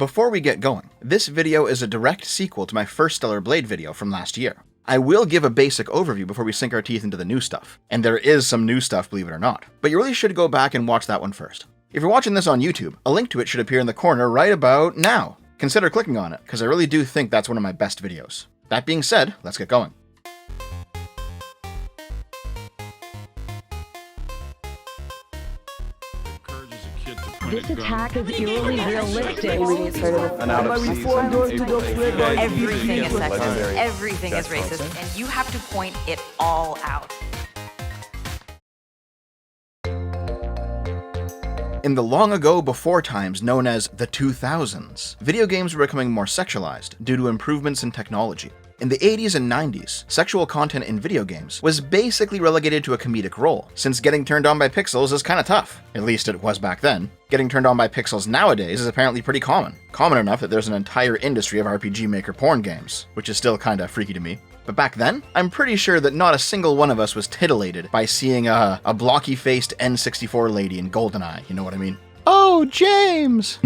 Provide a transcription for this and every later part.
Before we get going, this video is a direct sequel to my first Stellar Blade video from last year. I will give a basic overview before we sink our teeth into the new stuff, and there is some new stuff, believe it or not, but you really should go back and watch that one first. If you're watching this on YouTube, a link to it should appear in the corner right about now. Consider clicking on it, because I really do think that's one of my best videos. That being said, let's get going. This attack is eerily realistic. Everything is sexist. Everything is racist, and you have to point it all out. In the long ago before times known as the 2000s, video games were becoming more sexualized due to improvements in technology. In the 80s and 90s, sexual content in video games was basically relegated to a comedic role, since getting turned on by pixels is kinda tough. At least it was back then. Getting turned on by pixels nowadays is apparently pretty common. Common enough that there's an entire industry of RPG Maker porn games, which is still kinda freaky to me. But back then, I'm pretty sure that not a single one of us was titillated by seeing a blocky-faced N64 lady in GoldenEye, you know what I mean? Oh, James!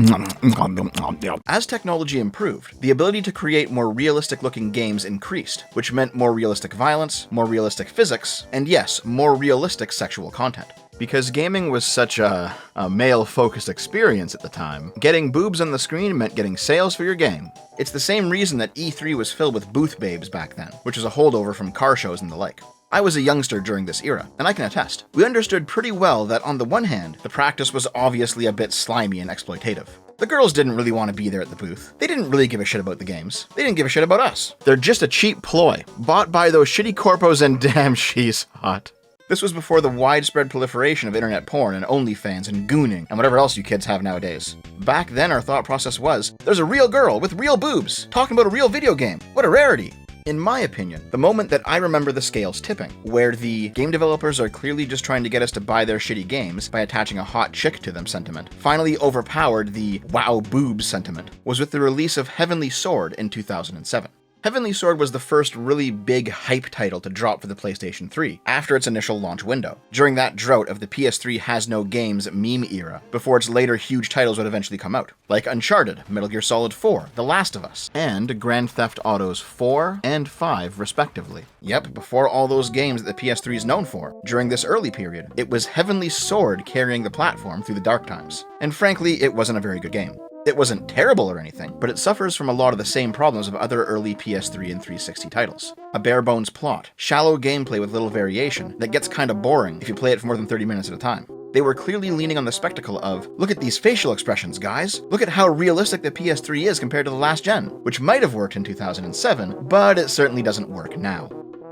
As technology improved, the ability to create more realistic-looking games increased, which meant more realistic violence, more realistic physics, and yes, more realistic sexual content. Because gaming was such a male-focused experience at the time, getting boobs on the screen meant getting sales for your game. It's the same reason that E3 was filled with booth babes back then, which is a holdover from car shows and the like. I was a youngster during this era, and I can attest. We understood pretty well that on the one hand, the practice was obviously a bit slimy and exploitative. The girls didn't really want to be there at the booth. They didn't really give a shit about the games. They didn't give a shit about us. They're just a cheap ploy, bought by those shitty corpos, and damn, she's hot. This was before the widespread proliferation of internet porn and OnlyFans and gooning and whatever else you kids have nowadays. Back then our thought process was, there's a real girl with real boobs talking about a real video game. What a rarity. In my opinion, the moment that I remember the scales tipping, where the game developers are clearly just trying to get us to buy their shitty games by attaching a hot chick to them sentiment, finally overpowered the wow boobs sentiment, was with the release of Heavenly Sword in 2007. Heavenly Sword was the first really big hype title to drop for the PlayStation 3 after its initial launch window, during that drought of the PS3 has no games meme era, before its later huge titles would eventually come out, like Uncharted, Metal Gear Solid 4, The Last of Us, and Grand Theft Autos 4 and 5 respectively. Yep, before all those games that the PS3 is known for. During this early period, it was Heavenly Sword carrying the platform through the dark times. And frankly, it wasn't a very good game. It wasn't terrible or anything, but it suffers from a lot of the same problems of other early PS3 and 360 titles. A bare-bones plot, shallow gameplay with little variation, that gets kinda boring if you play it for more than 30 minutes at a time. They were clearly leaning on the spectacle of, look at these facial expressions, guys! Look at how realistic the PS3 is compared to the last gen, which might have worked in 2007, but it certainly doesn't work now.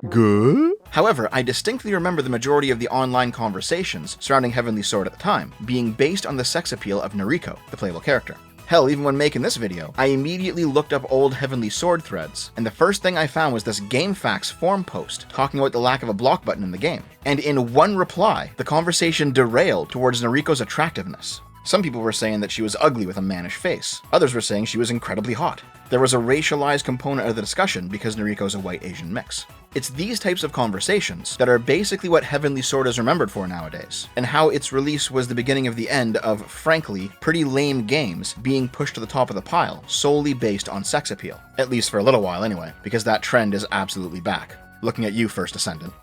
Good? However, I distinctly remember the majority of the online conversations surrounding Heavenly Sword at the time being based on the sex appeal of Nariko, the playable character. Hell, even when making this video, I immediately looked up old Heavenly Sword threads, and the first thing I found was this GameFAQs forum post talking about the lack of a block button in the game. And in one reply, the conversation derailed towards Nariko's attractiveness. Some people were saying that she was ugly with a mannish face. Others were saying she was incredibly hot. There was a racialized component of the discussion because Nariko's a white Asian mix. It's these types of conversations that are basically what Heavenly Sword is remembered for nowadays, and how its release was the beginning of the end of, frankly, pretty lame games being pushed to the top of the pile solely based on sex appeal. At least for a little while anyway, because that trend is absolutely back. Looking at you, First Ascendant.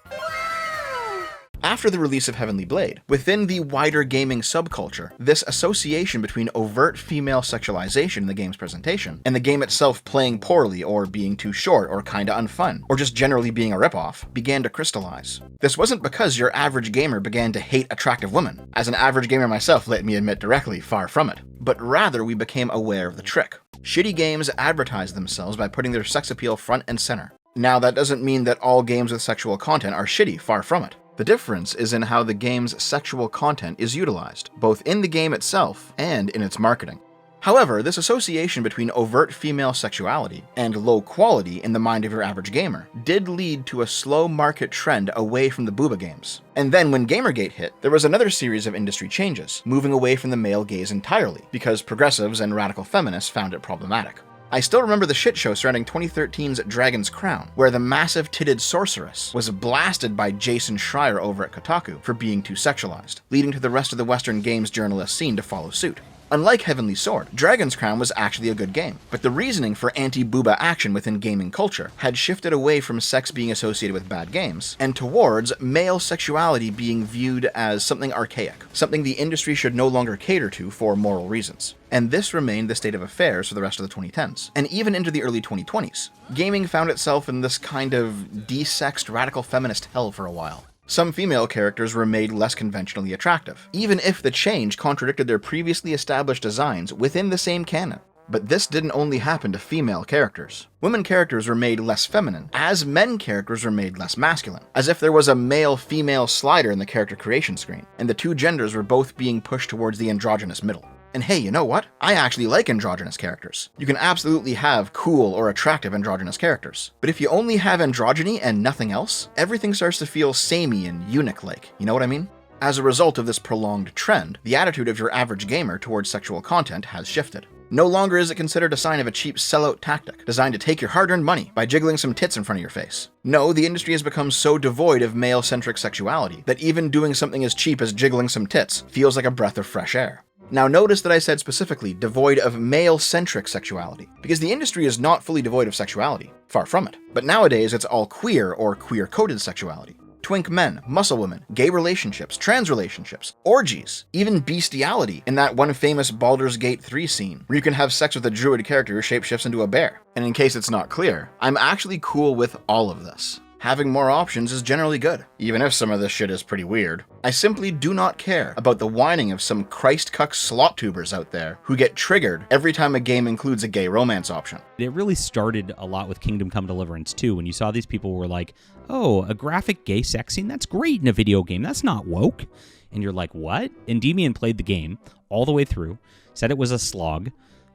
After the release of Heavenly Blade, within the wider gaming subculture, this association between overt female sexualization in the game's presentation, and the game itself playing poorly or being too short or kinda unfun, or just generally being a ripoff, began to crystallize. This wasn't because your average gamer began to hate attractive women. As an average gamer myself, let me admit directly, far from it. But rather we became aware of the trick. Shitty games advertise themselves by putting their sex appeal front and center. Now that doesn't mean that all games with sexual content are shitty, far from it. The difference is in how the game's sexual content is utilized, both in the game itself and in its marketing. However, this association between overt female sexuality and low quality in the mind of your average gamer did lead to a slow market trend away from the booba games. And then when Gamergate hit, there was another series of industry changes, moving away from the male gaze entirely, because progressives and radical feminists found it problematic. I still remember the shit show surrounding 2013's Dragon's Crown, where the massive-titted sorceress was blasted by Jason Schreier over at Kotaku for being too sexualized, leading to the rest of the Western games journalist scene to follow suit. Unlike Heavenly Sword, Dragon's Crown was actually a good game, but the reasoning for anti-booba action within gaming culture had shifted away from sex being associated with bad games, and towards male sexuality being viewed as something archaic, something the industry should no longer cater to for moral reasons. And this remained the state of affairs for the rest of the 2010s, and even into the early 2020s. Gaming found itself in this kind of de-sexed radical feminist hell for a while. Some female characters were made less conventionally attractive, even if the change contradicted their previously established designs within the same canon. But this didn't only happen to female characters. Women characters were made less feminine, as men characters were made less masculine, as if there was a male-female slider in the character creation screen, and the two genders were both being pushed towards the androgynous middle. And hey, you know what? I actually like androgynous characters. You can absolutely have cool or attractive androgynous characters. But if you only have androgyny and nothing else, everything starts to feel samey and eunuch-like, you know what I mean? As a result of this prolonged trend, the attitude of your average gamer towards sexual content has shifted. No longer is it considered a sign of a cheap sellout tactic, designed to take your hard-earned money by jiggling some tits in front of your face. No, the industry has become so devoid of male-centric sexuality that even doing something as cheap as jiggling some tits feels like a breath of fresh air. Now notice that I said specifically devoid of male-centric sexuality, because the industry is not fully devoid of sexuality, far from it. But nowadays it's all queer or queer-coded sexuality. Twink men, muscle women, gay relationships, trans relationships, orgies, even bestiality in that one famous Baldur's Gate 3 scene, where you can have sex with a druid character who shapeshifts into a bear. And in case it's not clear, I'm actually cool with all of this. Having more options is generally good, even if some of this shit is pretty weird. I simply do not care about the whining of some Christ-cuck sloptubers out there who get triggered every time a game includes a gay romance option. It really started a lot with Kingdom Come Deliverance 2, when you saw these people were like, oh, a graphic gay sex scene? That's great in a video game. That's not woke. And you're like, what? And Demian played the game all the way through, said it was a slog,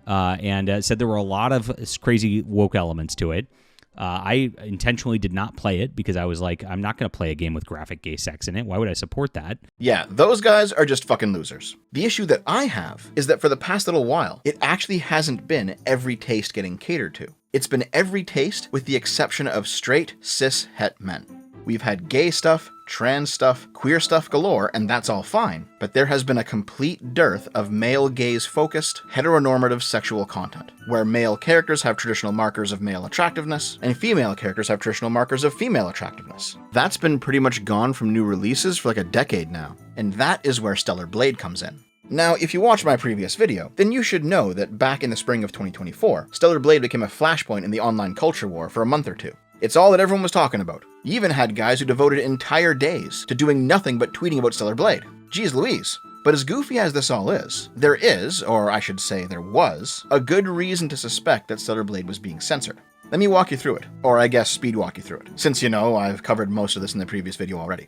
and said there were a lot of crazy woke elements to it. I intentionally did not play it because I was like, I'm not going to play a game with graphic gay sex in it. Why would I support that? Yeah, those guys are just fucking losers. The issue that I have is that for the past little while, it actually hasn't been every taste getting catered to. It's been every taste with the exception of straight, cis-het men. We've had gay stuff, trans stuff, queer stuff galore, and that's all fine, but there has been a complete dearth of male gaze-focused, heteronormative sexual content, where male characters have traditional markers of male attractiveness, and female characters have traditional markers of female attractiveness. That's been pretty much gone from new releases for like a decade now, and that is where Stellar Blade comes in. Now, if you watched my previous video, then you should know that back in the spring of 2024, Stellar Blade became a flashpoint in the online culture war for a month or two. It's all that everyone was talking about. You even had guys who devoted entire days to doing nothing but tweeting about Stellar Blade. Jeez Louise. But as goofy as this all is, there is, or I should say there was, a good reason to suspect that Stellar Blade was being censored. Let me walk you through it, or I guess speed walk you through it, since you know I've covered most of this in the previous video already.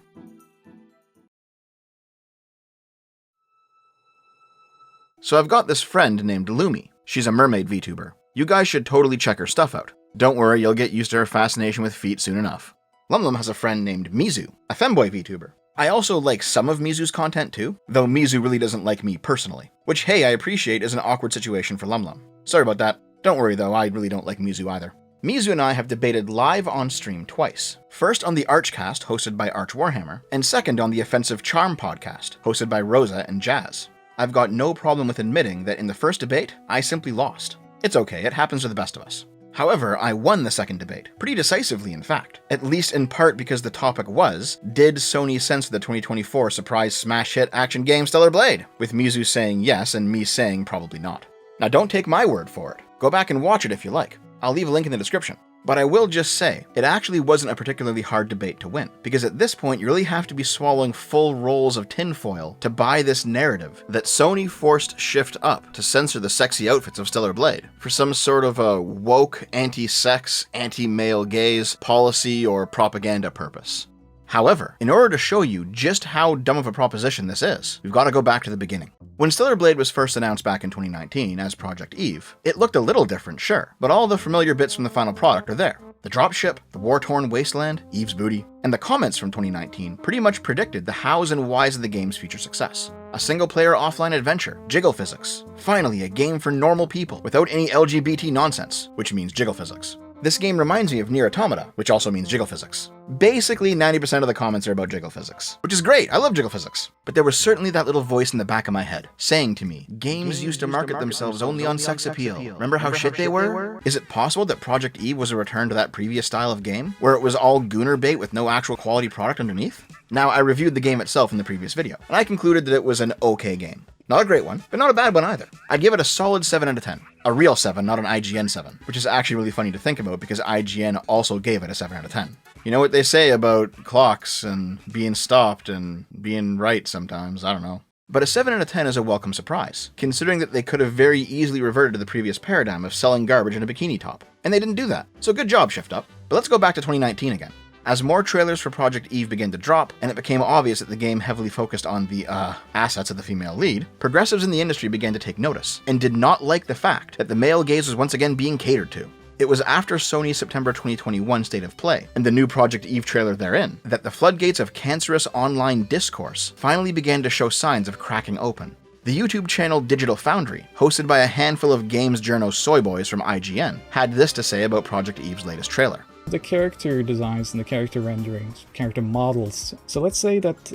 So I've got this friend named Lumi. She's a mermaid VTuber. You guys should totally check her stuff out. Don't worry, you'll get used to her fascination with feet soon enough. Lumlum has a friend named Mizu, a femboy VTuber. I also like some of Mizu's content too, though Mizu really doesn't like me personally, which hey, I appreciate is an awkward situation for Lumlum. Sorry about that. Don't worry though, I really don't like Mizu either. Mizu and I have debated live on stream twice. First on the Archcast, hosted by Arch Warhammer, and second on the Offensive Charm podcast, hosted by Rosa and Jazz. I've got no problem with admitting that in the first debate, I simply lost. It's okay, it happens to the best of us. However, I won the second debate, pretty decisively in fact, at least in part because the topic was, did Sony censor the 2024 surprise smash hit action game Stellar Blade? With Mizu saying yes and me saying probably not. Now don't take my word for it, go back and watch it if you like. I'll leave a link in the description. But I will just say, it actually wasn't a particularly hard debate to win, because at this point you really have to be swallowing full rolls of tinfoil to buy this narrative that Sony forced Shift Up to censor the sexy outfits of Stellar Blade for some sort of a woke, anti-sex, anti-male gaze policy or propaganda purpose. However, in order to show you just how dumb of a proposition this is, we've got to go back to the beginning. When Stellar Blade was first announced back in 2019 as Project Eve, it looked a little different, sure, but all the familiar bits from the final product are there. The dropship, the war-torn wasteland, Eve's booty, and the comments from 2019 pretty much predicted the hows and whys of the game's future success. A single-player offline adventure, jiggle physics. Finally, a game for normal people without any LGBT nonsense, which means jiggle physics. This game reminds me of Nier Automata, which also means jiggle physics. Basically, 90% of the comments are about jiggle physics, which is great. I love jiggle physics. But there was certainly that little voice in the back of my head saying to me, games used to market themselves only on sex appeal. Remember how shit they were? Is it possible that Project Eve was a return to that previous style of game, where it was all gooner bait with no actual quality product underneath? Now, I reviewed the game itself in the previous video, and I concluded that it was an okay game. Not a great one, but not a bad one either. I'd give it a solid 7 out of 10. A real 7, not an IGN 7, which is actually really funny to think about because IGN also gave it a 7 out of 10. You know what they say about clocks and being stopped and being right sometimes, I don't know. But a 7 out of 10 is a welcome surprise, considering that they could have very easily reverted to the previous paradigm of selling garbage in a bikini top. And they didn't do that, so good job, Shift Up. But let's go back to 2019 again. As more trailers for Project Eve began to drop, and it became obvious that the game heavily focused on the, assets of the female lead, progressives in the industry began to take notice, and did not like the fact that the male gaze was once again being catered to. It was after Sony's September 2021 State of Play, and the new Project Eve trailer therein, that the floodgates of cancerous online discourse finally began to show signs of cracking open. The YouTube channel Digital Foundry, hosted by a handful of games journo soy boys from IGN, had this to say about Project Eve's latest trailer. The character designs and the character renderings, character models. So let's say that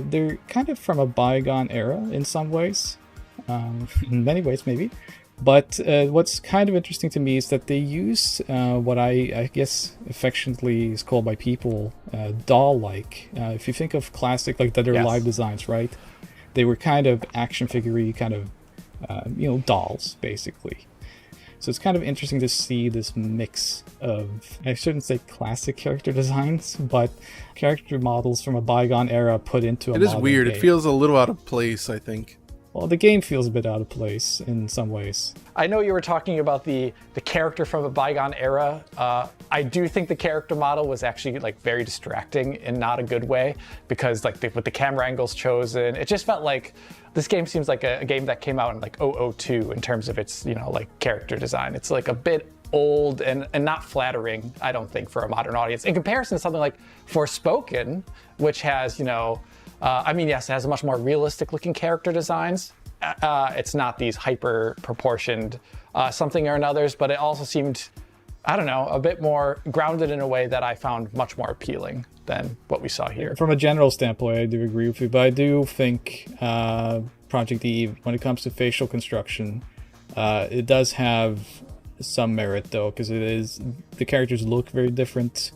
they're kind of from a bygone era in some ways, in many ways maybe. But what's kind of interesting to me is that they use what I guess affectionately is called by people doll-like. If you think of classic, like that are live designs, right? They were kind of action figure-y, kind of, dolls, basically. So it's kind of interesting to see this mix of, I shouldn't say classic character designs, but character models from a bygone era put into a modern game. It is weird. It feels a little out of place, I think. Well, the game feels a bit out of place in some ways. I know you were talking about the character from a bygone era. I do think the character model was actually like very distracting in not a good way, because like with the camera angles chosen, it just felt like this game seems like a game that came out in like 002 in terms of its, like character design. It's like a bit old and not flattering, I don't think, for a modern audience. In comparison to something like Forspoken, which has, yes, it has a much more realistic looking character designs. It's not these hyper proportioned something or another's, but it also seemed, I don't know, a bit more grounded in a way that I found much more appealing than what we saw here. From a general standpoint, I do agree with you, but I do think Project Eve, when it comes to facial construction, it does have some merit though, because the characters look very different.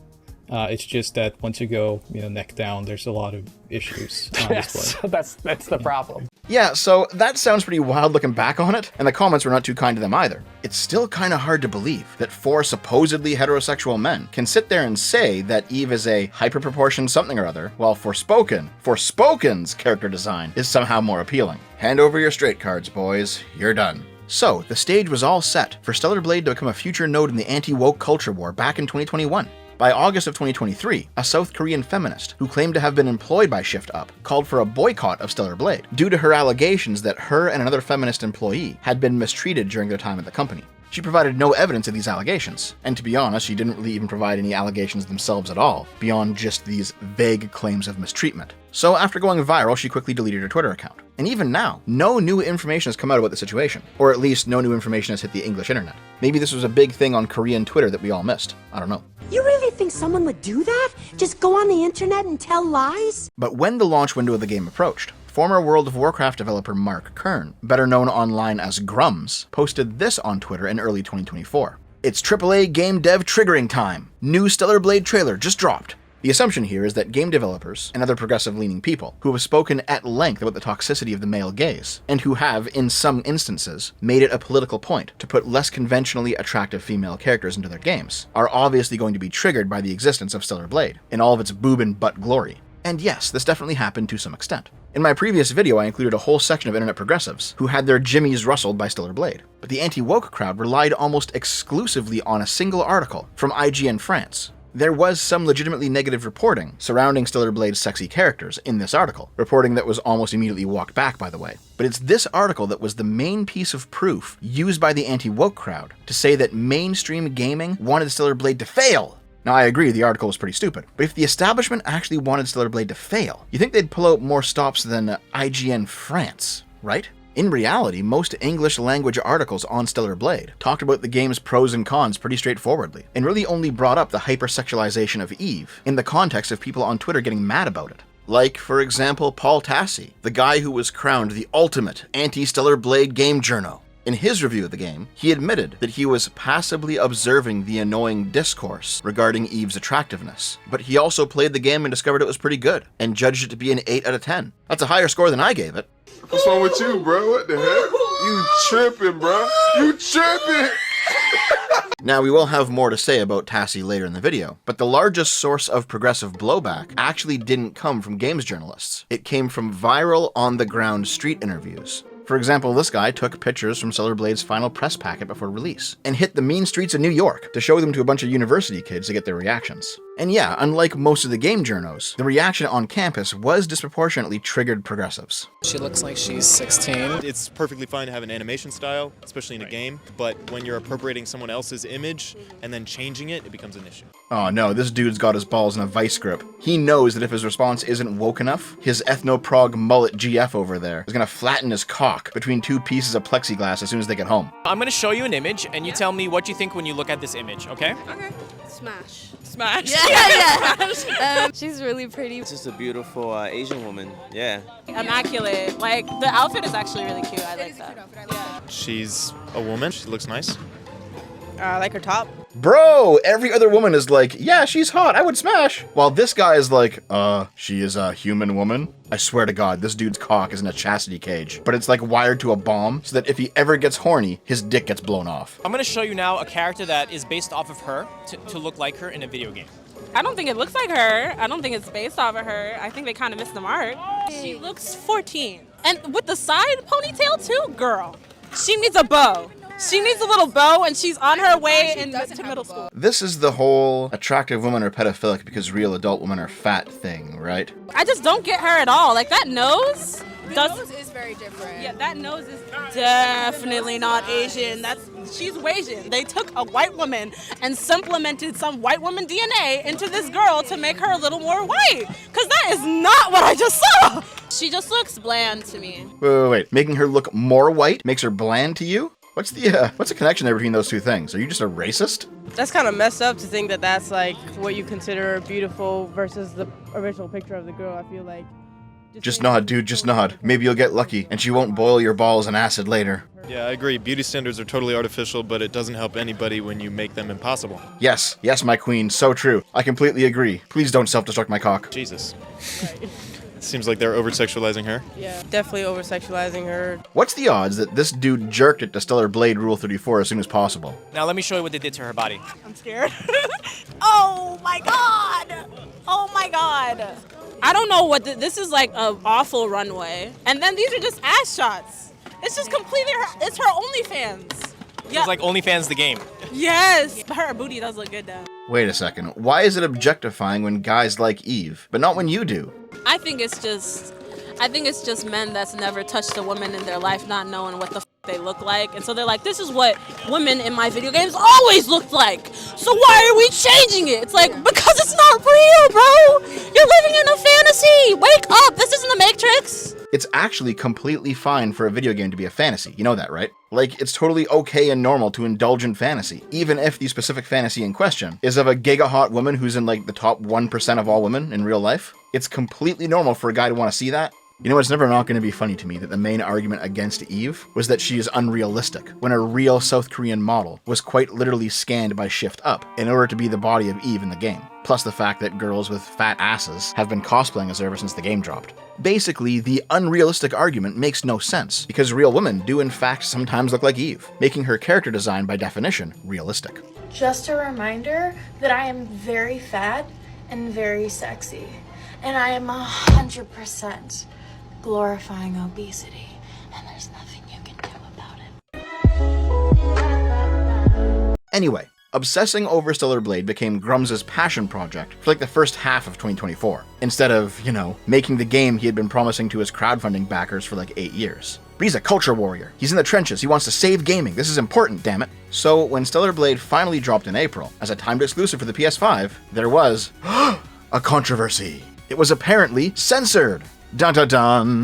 It's just that once you go, neck down, there's a lot of issues on display. That's the problem. Yeah, so that sounds pretty wild looking back on it, and the comments were not too kind to them either. It's still kind of hard to believe that 4 supposedly heterosexual men can sit there and say that Eve is a hyper-proportioned something or other, while Forspoken's character design is somehow more appealing. Hand over your straight cards, boys. You're done. So, the stage was all set for Stellar Blade to become a future node in the anti-woke culture war back in 2021. By August of 2023, a South Korean feminist who claimed to have been employed by Shift Up called for a boycott of Stellar Blade due to her allegations that her and another feminist employee had been mistreated during their time at the company. She provided no evidence of these allegations, and to be honest, she didn't really even provide any allegations themselves at all, beyond just these vague claims of mistreatment. So after going viral, she quickly deleted her Twitter account. And even now, no new information has come out about the situation, or at least no new information has hit the English internet. Maybe this was a big thing on Korean Twitter that we all missed. I don't know. You really think someone would do that? Just go on the internet and tell lies? But when the launch window of the game approached, former World of Warcraft developer Mark Kern, better known online as Grums, posted this on Twitter in early 2024. It's AAA game dev triggering time. New Stellar Blade trailer just dropped. The assumption here is that game developers and other progressive-leaning people who have spoken at length about the toxicity of the male gaze, and who have, in some instances, made it a political point to put less conventionally attractive female characters into their games, are obviously going to be triggered by the existence of Stellar Blade, in all of its boob and butt glory. And yes, this definitely happened to some extent. In my previous video, I included a whole section of internet progressives who had their jimmies rustled by Stellar Blade, but the anti-woke crowd relied almost exclusively on a single article from IGN France. There was some legitimately negative reporting surrounding Stellar Blade's sexy characters in this article, reporting that was almost immediately walked back, by the way. But it's this article that was the main piece of proof used by the anti-woke crowd to say that mainstream gaming wanted Stellar Blade to fail. Now, I agree, the article was pretty stupid, but if the establishment actually wanted Stellar Blade to fail, you think they'd pull out more stops than IGN France, right? In reality, most English language articles on Stellar Blade talked about the game's pros and cons pretty straightforwardly, and really only brought up the hypersexualization of Eve in the context of people on Twitter getting mad about it. Like, for example, Paul Tassi, the guy who was crowned the ultimate anti-Stellar Blade game journo. In his review of the game, he admitted that he was passively observing the annoying discourse regarding Eve's attractiveness, but he also played the game and discovered it was pretty good, and judged it to be an 8 out of 10. That's a higher score than I gave it. What's wrong with you, bro? What the heck? You tripping, bro. You tripping. Now, we will have more to say about Tassi later in the video, but the largest source of progressive blowback actually didn't come from games journalists. It came from viral, on-the-ground street interviews. For example, this guy took pictures from Stellar Blade's final press packet before release, and hit the mean streets of New York to show them to a bunch of university kids to get their reactions. And yeah, unlike most of the game journos, the reaction on campus was disproportionately triggered progressives. She looks like she's 16. It's perfectly fine to have an animation style, especially in a game, but when you're appropriating someone else's image and then changing it, it becomes an issue. Oh no, this dude's got his balls in a vice grip. He knows that if his response isn't woke enough, his ethno-prog mullet GF over there is gonna flatten his cock between two pieces of plexiglass as soon as they get home. I'm gonna show you an image, and you tell me what you think when you look at this image, okay? Okay. Smash. Smash. Yeah. She's really pretty. It's just a beautiful Asian woman. Yeah. Immaculate. Like, the outfit is actually really cute. I like that. Yeah. She's a woman. She looks nice. I like her top. Bro, every other woman is like, yeah, she's hot, I would smash. While this guy is like, she is a human woman. I swear to God, this dude's cock is in a chastity cage, but it's like wired to a bomb so that if he ever gets horny, his dick gets blown off. I'm gonna show you now a character that is based off of her to look like her in a video game. I don't think it looks like her. I don't think it's based off of her. I think they kind of missed the mark. She looks 14. And with the side ponytail too, girl. She needs a bow. She needs a little bow, and she's on her way to middle school. This is the whole attractive women are pedophilic because real adult women are fat thing, right? I just don't get her at all. Like, that nose... The nose is very different. Yeah, that nose is definitely not Asian. She's Asian. They took a white woman and supplemented some white woman DNA into this girl to make her a little more white. Because that is not what I just saw. She just looks bland to me. Wait. Making her look more white makes her bland to you? What's the connection there between those two things? Are you just a racist? That's kind of messed up to think that that's like what you consider beautiful versus the original picture of the girl. I feel like. Just nod, dude, just nod. Maybe you'll get lucky, and she won't boil your balls in acid later. Yeah, I agree. Beauty standards are totally artificial, but it doesn't help anybody when you make them impossible. Yes, my queen, so true. I completely agree. Please don't self-destruct my cock. Jesus. Seems like they're over-sexualizing her. Yeah, definitely over-sexualizing her. What's the odds that this dude jerked it to Stellar Blade Rule 34 as soon as possible? Now let me show you what they did to her body. I'm scared. Oh my god! Oh my god! I don't know what this is, like an awful runway. And then these are just ass shots. It's just completely it's her OnlyFans. Yeah. It's like OnlyFans the game. Yes! Her booty does look good though. Wait a second. Why is it objectifying when guys like Eve, but not when you do? I think it's just men that's never touched a woman in their life not knowing what the they look like. And so they're like, this is what women in my video games always looked like. So why are we changing it? It's like, because it's not real, bro. You're living in a fantasy. Wake up. This isn't the Matrix. It's actually completely fine for a video game to be a fantasy. You know that, right? Like, it's totally okay and normal to indulge in fantasy, even if the specific fantasy in question is of a giga-hot woman who's in, like, the top 1% of all women in real life. It's completely normal for a guy to want to see that. You know, it's never not going to be funny to me that the main argument against Eve was that she is unrealistic, when a real South Korean model was quite literally scanned by Shift Up in order to be the body of Eve in the game, plus the fact that girls with fat asses have been cosplaying as her ever since the game dropped. Basically, the unrealistic argument makes no sense, because real women do in fact sometimes look like Eve, making her character design by definition realistic. Just a reminder that I am very fat and very sexy, and I am 100% glorifying obesity, and there's nothing you can do about it. Anyway, obsessing over Stellar Blade became Grum's passion project for like the first half of 2024, instead of, you know, making the game he had been promising to his crowdfunding backers for like 8 years. But he's a culture warrior. He's in the trenches. He wants to save gaming. This is important, damn it. So when Stellar Blade finally dropped in April, as a timed exclusive for the PS5, there was a controversy. It was apparently censored. Dun dun dun.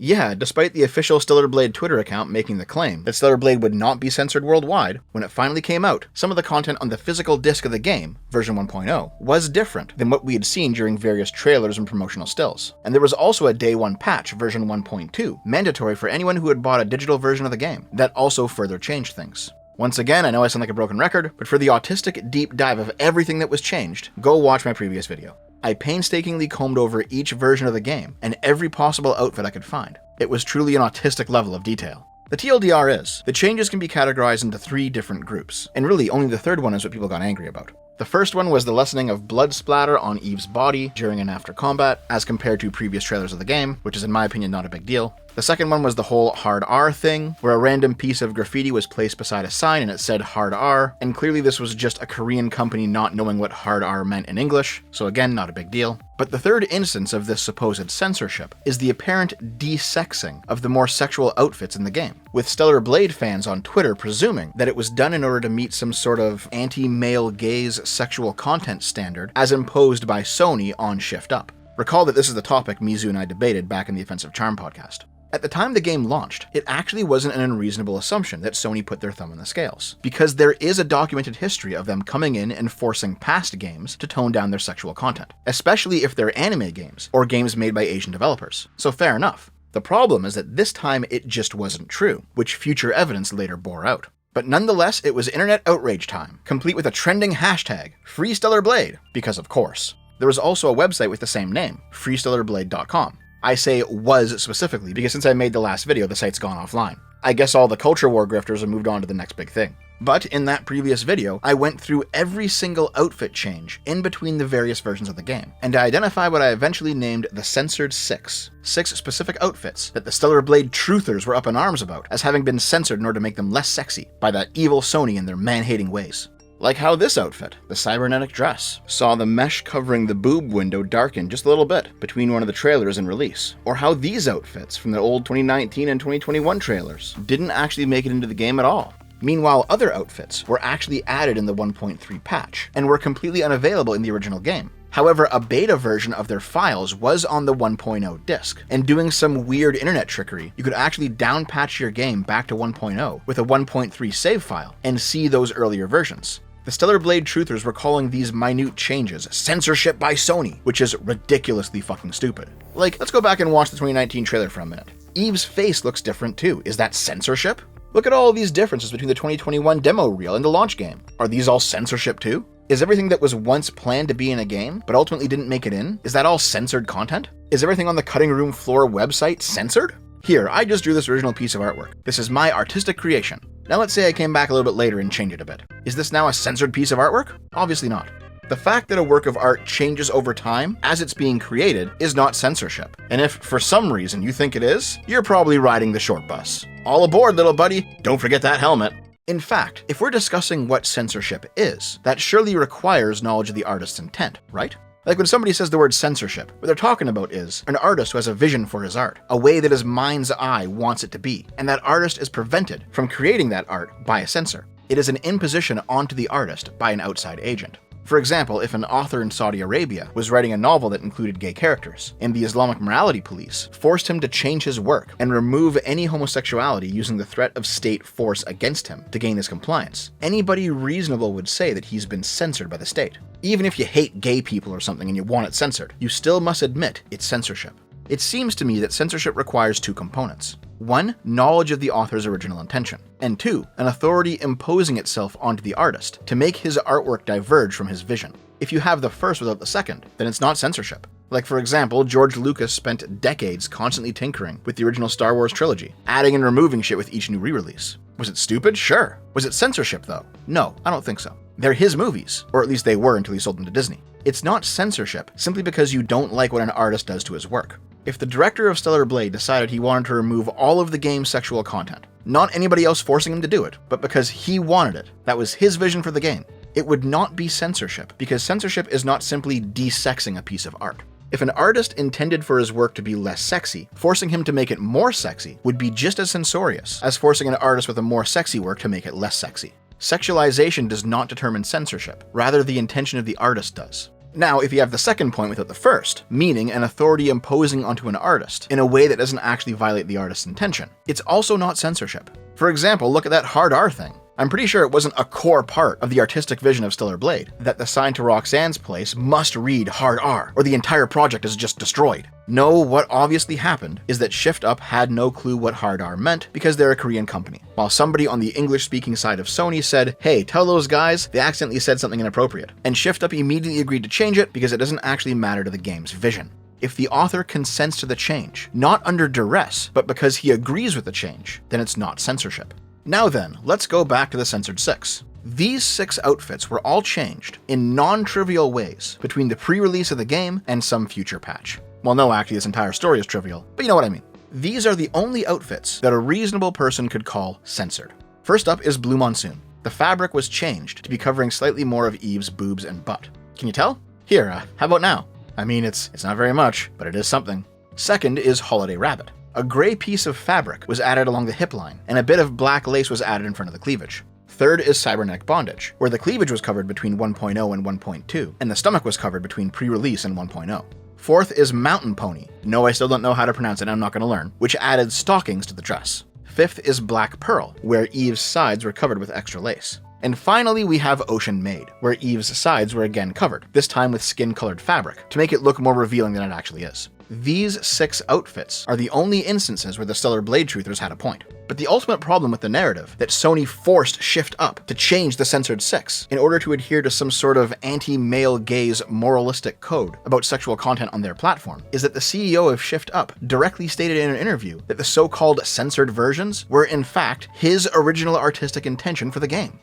Yeah, despite the official Stellar Blade Twitter account making the claim that Stellar Blade would not be censored worldwide, when it finally came out, some of the content on the physical disc of the game, version 1.0, was different than what we had seen during various trailers and promotional stills. And there was also a day 1 patch, version 1.2, mandatory for anyone who had bought a digital version of the game, that also further changed things. Once again, I know I sound like a broken record, but for the autistic deep dive of everything that was changed, go watch my previous video. I painstakingly combed over each version of the game and every possible outfit I could find. It was truly an autistic level of detail. The TLDR is, the changes can be categorized into 3 different groups, and really only the third one is what people got angry about. The first one was the lessening of blood splatter on Eve's body during and after combat, as compared to previous trailers of the game, which is in my opinion not a big deal. The second one was the whole hard R thing, where a random piece of graffiti was placed beside a sign and it said hard R, and clearly this was just a Korean company not knowing what hard R meant in English, so again, not a big deal. But the third instance of this supposed censorship is the apparent desexing of the more sexual outfits in the game, with Stellar Blade fans on Twitter presuming that it was done in order to meet some sort of anti-male gaze sexual content standard as imposed by Sony on Shift Up. Recall that this is the topic Mizu and I debated back in the Offensive Charm podcast. At the time the game launched, it actually wasn't an unreasonable assumption that Sony put their thumb on the scales, because there is a documented history of them coming in and forcing past games to tone down their sexual content, especially if they're anime games or games made by Asian developers. So fair enough. The problem is that this time it just wasn't true, which future evidence later bore out. But nonetheless, it was internet outrage time, complete with a trending hashtag, #FreeStellarBlade, because of course. There was also a website with the same name, freestellarblade.com. I say was specifically because since I made the last video, the site's gone offline. I guess all the culture war grifters have moved on to the next big thing. But in that previous video, I went through every single outfit change in between the various versions of the game, and I identified what I eventually named the Censored 6. 6 specific outfits that the Stellar Blade truthers were up in arms about as having been censored in order to make them less sexy by that evil Sony and their man-hating ways. Like how this outfit, the cybernetic dress, saw the mesh covering the boob window darken just a little bit between one of the trailers and release. Or how these outfits from the old 2019 and 2021 trailers didn't actually make it into the game at all. Meanwhile, other outfits were actually added in the 1.3 patch, and were completely unavailable in the original game. However, a beta version of their files was on the 1.0 disc, and doing some weird internet trickery, you could actually downpatch your game back to 1.0 with a 1.3 save file, and see those earlier versions. The Stellar Blade truthers were calling these minute changes censorship by Sony, which is ridiculously fucking stupid. Like, let's go back and watch the 2019 trailer for a minute. Eve's face looks different too. Is that censorship? Look at all these differences between the 2021 demo reel and the launch game. Are these all censorship too? Is everything that was once planned to be in a game, but ultimately didn't make it in, is that all censored content? Is everything on the cutting room floor website censored? Here, I just drew this original piece of artwork. This is my artistic creation. Now let's say I came back a little bit later and changed it a bit. Is this now a censored piece of artwork? Obviously not. The fact that a work of art changes over time as it's being created is not censorship. And if for some reason you think it is, you're probably riding the short bus. All aboard, little buddy. Don't forget that helmet. In fact, if we're discussing what censorship is, that surely requires knowledge of the artist's intent, right? Like when somebody says the word censorship, what they're talking about is an artist who has a vision for his art, a way that his mind's eye wants it to be, and that artist is prevented from creating that art by a censor. It is an imposition onto the artist by an outside agent. For example, if an author in Saudi Arabia was writing a novel that included gay characters, and the Islamic morality police forced him to change his work and remove any homosexuality using the threat of state force against him to gain his compliance, anybody reasonable would say that he's been censored by the state. Even if you hate gay people or something and you want it censored, you still must admit it's censorship. It seems to me that censorship requires 2 components. 1, knowledge of the author's original intention, and 2, an authority imposing itself onto the artist to make his artwork diverge from his vision. If you have the first without the second, then it's not censorship. Like for example, George Lucas spent decades constantly tinkering with the original Star Wars trilogy, adding and removing shit with each new re-release. Was it stupid? Sure. Was it censorship though? No, I don't think so. They're his movies, or at least they were until he sold them to Disney. It's not censorship simply because you don't like what an artist does to his work. If the director of Stellar Blade decided he wanted to remove all of the game's sexual content, not anybody else forcing him to do it, but because he wanted it, that was his vision for the game, it would not be censorship, because censorship is not simply desexing a piece of art. If an artist intended for his work to be less sexy, forcing him to make it more sexy would be just as censorious as forcing an artist with a more sexy work to make it less sexy. Sexualization does not determine censorship, rather the intention of the artist does. Now, if you have the second point without the first, meaning an authority imposing onto an artist in a way that doesn't actually violate the artist's intention, it's also not censorship. For example, look at that hard R thing. I'm pretty sure it wasn't a core part of the artistic vision of Stellar Blade that the sign to Roxanne's place must read hard R, or the entire project is just destroyed. No, what obviously happened is that Shift Up had no clue what hard R meant because they're a Korean company, while somebody on the English-speaking side of Sony said, hey, tell those guys they accidentally said something inappropriate, and Shift Up immediately agreed to change it because it doesn't actually matter to the game's vision. If the author consents to the change, not under duress, but because he agrees with the change, then it's not censorship. Now then, let's go back to the Censored 6. These 6 outfits were all changed in non-trivial ways between the pre-release of the game and some future patch. Well, no, actually, this entire story is trivial, but you know what I mean. These are the only outfits that a reasonable person could call censored. First up is Blue Monsoon. The fabric was changed to be covering slightly more of Eve's boobs and butt. Can you tell? Here, how about now? I mean, it's not very much, but it is something. Second is Holiday Rabbit. A gray piece of fabric was added along the hip line, and a bit of black lace was added in front of the cleavage. Third is Cybernetic Bondage, where the cleavage was covered between 1.0 and 1.2, and the stomach was covered between pre-release and 1.0. Fourth is Mountain Pony. No, I still don't know how to pronounce it, I'm not going to learn, which added stockings to the dress. Fifth is Black Pearl, where Eve's sides were covered with extra lace. And finally, we have Ocean Maid, where Eve's sides were again covered, this time with skin-colored fabric, to make it look more revealing than it actually is. These 6 outfits are the only instances where the Stellar Blade truthers had a point. But the ultimate problem with the narrative that Sony forced Shift Up to change the Censored 6 in order to adhere to some sort of anti-male gaze moralistic code about sexual content on their platform is that the CEO of Shift Up directly stated in an interview that the so-called censored versions were in fact his original artistic intention for the game.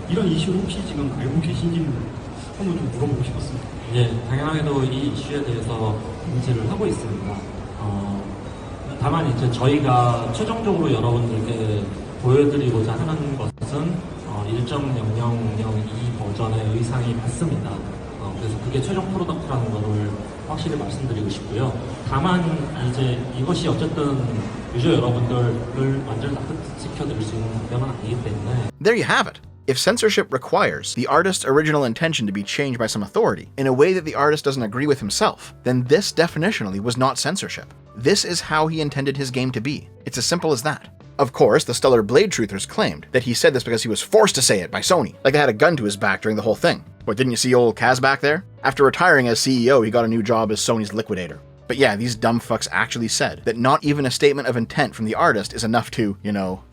이런 이슈를 혹시 지금 알고 계신지는 한번 좀 물어보고 싶었습니다. 예, 당연하게도 이 이슈에 대해서 인지를 하고 있습니다. 다만 이제 저희가 최종적으로 여러분들께 보여드리고자 하는 것은 1.0002 버전의 의상이 맞습니다. 그래서 그게 최종 프로덕트라는 것을 확실히 말씀드리고 싶고요. 다만 이제 이것이 어쨌든 유저 여러분들을 완전히 납득시켜드릴 수 있는 답변은 아니기 때문에. There you have it. If censorship requires the artist's original intention to be changed by some authority in a way that the artist doesn't agree with himself, then this definitionally was not censorship. This is how he intended his game to be. It's as simple as that. Of course, the Stellar Blade truthers claimed that he said this because he was forced to say it by Sony, like they had a gun to his back during the whole thing. What, didn't you see old Kaz back there? After retiring as CEO, he got a new job as Sony's liquidator. But yeah, these dumb fucks actually said that not even a statement of intent from the artist is enough to,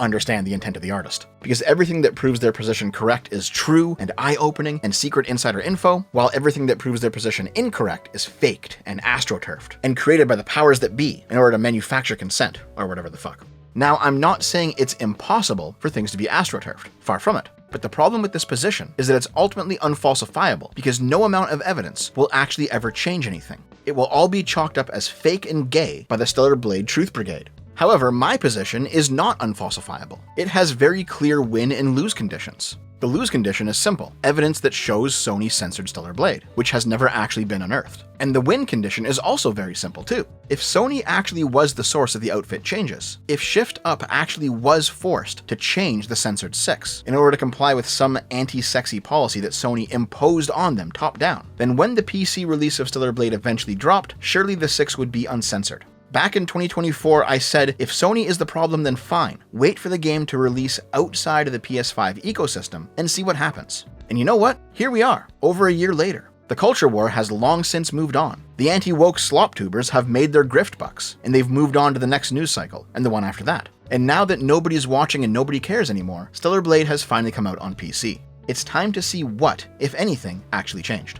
understand the intent of the artist. Because everything that proves their position correct is true and eye-opening and secret insider info, while everything that proves their position incorrect is faked and astroturfed, and created by the powers that be in order to manufacture consent, or whatever the fuck. Now, I'm not saying it's impossible for things to be astroturfed. Far from it. But the problem with this position is that it's ultimately unfalsifiable because no amount of evidence will actually ever change anything. It will all be chalked up as fake and gay by the Stellar Blade Truth Brigade. However, my position is not unfalsifiable. It has very clear win and lose conditions. The lose condition is simple, evidence that shows Sony censored Stellar Blade, which has never actually been unearthed. And the win condition is also very simple too. If Sony actually was the source of the outfit changes, if Shift Up actually was forced to change the Censored 6 in order to comply with some anti-sexy policy that Sony imposed on them top down, then when the PC release of Stellar Blade eventually dropped, surely the 6 would be uncensored. Back in 2024, I said, if Sony is the problem, then fine. Wait for the game to release outside of the PS5 ecosystem and see what happens. And you know what? Here we are, over a year later. The culture war has long since moved on. The anti-woke sloptubers have made their grift bucks, and they've moved on to the next news cycle, and the one after that. And now that nobody's watching and nobody cares anymore, Stellar Blade has finally come out on PC. It's time to see what, if anything, actually changed.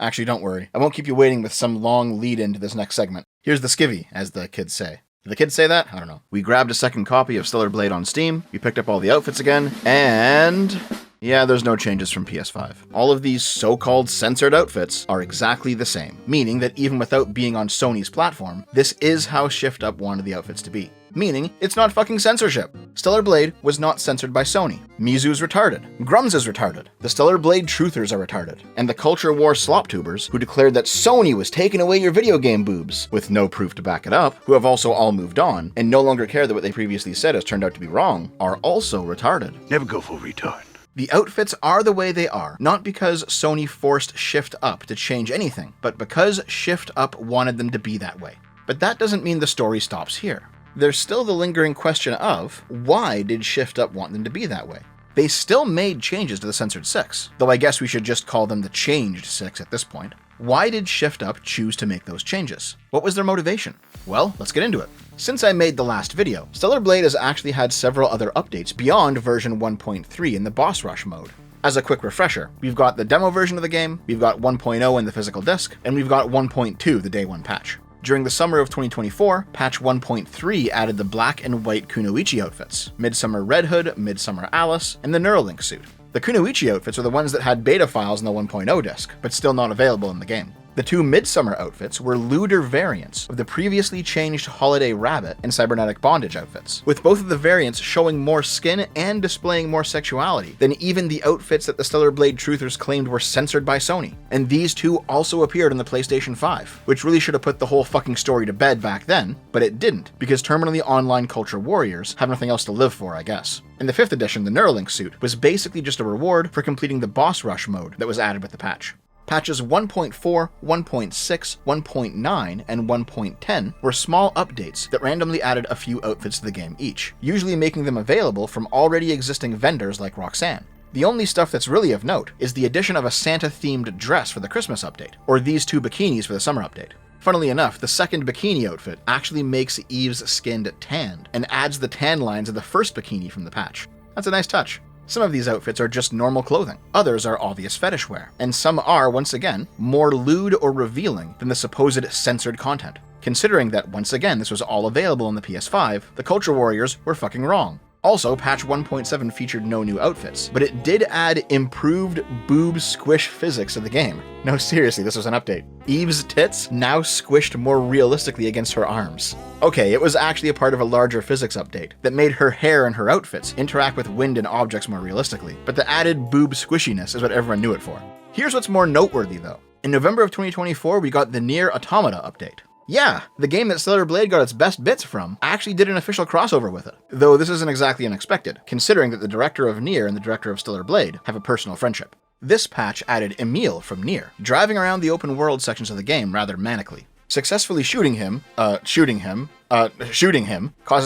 Actually, don't worry. I won't keep you waiting with some long lead into this next segment. Here's the skivvy, as the kids say. Did the kids say that? I don't know. We grabbed a second copy of Stellar Blade on Steam, we picked up all the outfits again, and yeah, there's no changes from PS5. All of these so-called censored outfits are exactly the same, meaning that even without being on Sony's platform, this is how Shift Up wanted the outfits to be. meaning it's not fucking censorship. Stellar Blade was not censored by Sony. Mizu's retarded. Grums is retarded. The Stellar Blade truthers are retarded. And the culture war sloptubers, who declared that Sony was taking away your video game boobs, with no proof to back it up, who have also all moved on, and no longer care that what they previously said has turned out to be wrong, are also retarded. Never go full retard. The outfits are the way they are, not because Sony forced Shift Up to change anything, but because Shift Up wanted them to be that way. But that doesn't mean the story stops here. There's still the lingering question of, why did Shift Up want them to be that way? They still made changes to the Censored 6, though I guess we should just call them the Changed 6 at this point. Why did Shift Up choose to make those changes? What was their motivation? Well, let's get into it. Since I made the last video, Stellar Blade has actually had several other updates beyond version 1.3 in the boss rush mode. As a quick refresher, we've got the demo version of the game, we've got 1.0 in the physical disc, and we've got 1.2, the day one patch. During the summer of 2024, patch 1.3 added the black and white Kunoichi outfits, Midsummer Red Hood, Midsummer Alice, and the Neuralink suit. The Kunoichi outfits are the ones that had beta files in the 1.0 disc, but still not available in the game. The two Midsummer outfits were lewder variants of the previously changed Holiday Rabbit and Cybernetic Bondage outfits, with both of the variants showing more skin and displaying more sexuality than even the outfits that the Stellar Blade truthers claimed were censored by Sony. And these two also appeared on the PlayStation 5, which really should have put the whole fucking story to bed back then, but it didn't, because terminally online culture warriors have nothing else to live for, I guess. In the 5th edition, the Neuralink suit was basically just a reward for completing the boss rush mode that was added with the patch. Patches 1.4, 1.6, 1.9, and 1.10 were small updates that randomly added a few outfits to the game each, usually making them available from already existing vendors like Roxanne. The only stuff that's really of note is the addition of a Santa-themed dress for the Christmas update, or these two bikinis for the summer update. Funnily enough, the second bikini outfit actually makes Eve's skin tanned, and adds the tan lines of the first bikini from the patch. That's a nice touch. Some of these outfits are just normal clothing, others are obvious fetish wear, and some are, once again, more lewd or revealing than the supposed censored content. Considering that, once again, this was all available on the PS5, the Culture Warriors were fucking wrong. Also, patch 1.7 featured no new outfits, but it did add improved boob squish physics to the game. No, seriously, this was an update. Eve's tits now squished more realistically against her arms. Okay, it was actually a part of a larger physics update that made her hair and her outfits interact with wind and objects more realistically, but the added boob squishiness is what everyone knew it for. Here's what's more noteworthy though. In November of 2024, we got the Nier Automata update. Yeah, the game that Stellar Blade got its best bits from actually did an official crossover with it. Though this isn't exactly unexpected, considering that the director of Nier and the director of Stellar Blade have a personal friendship. This patch added Emil from Nier, driving around the open world sections of the game rather manically. Successfully shooting him causes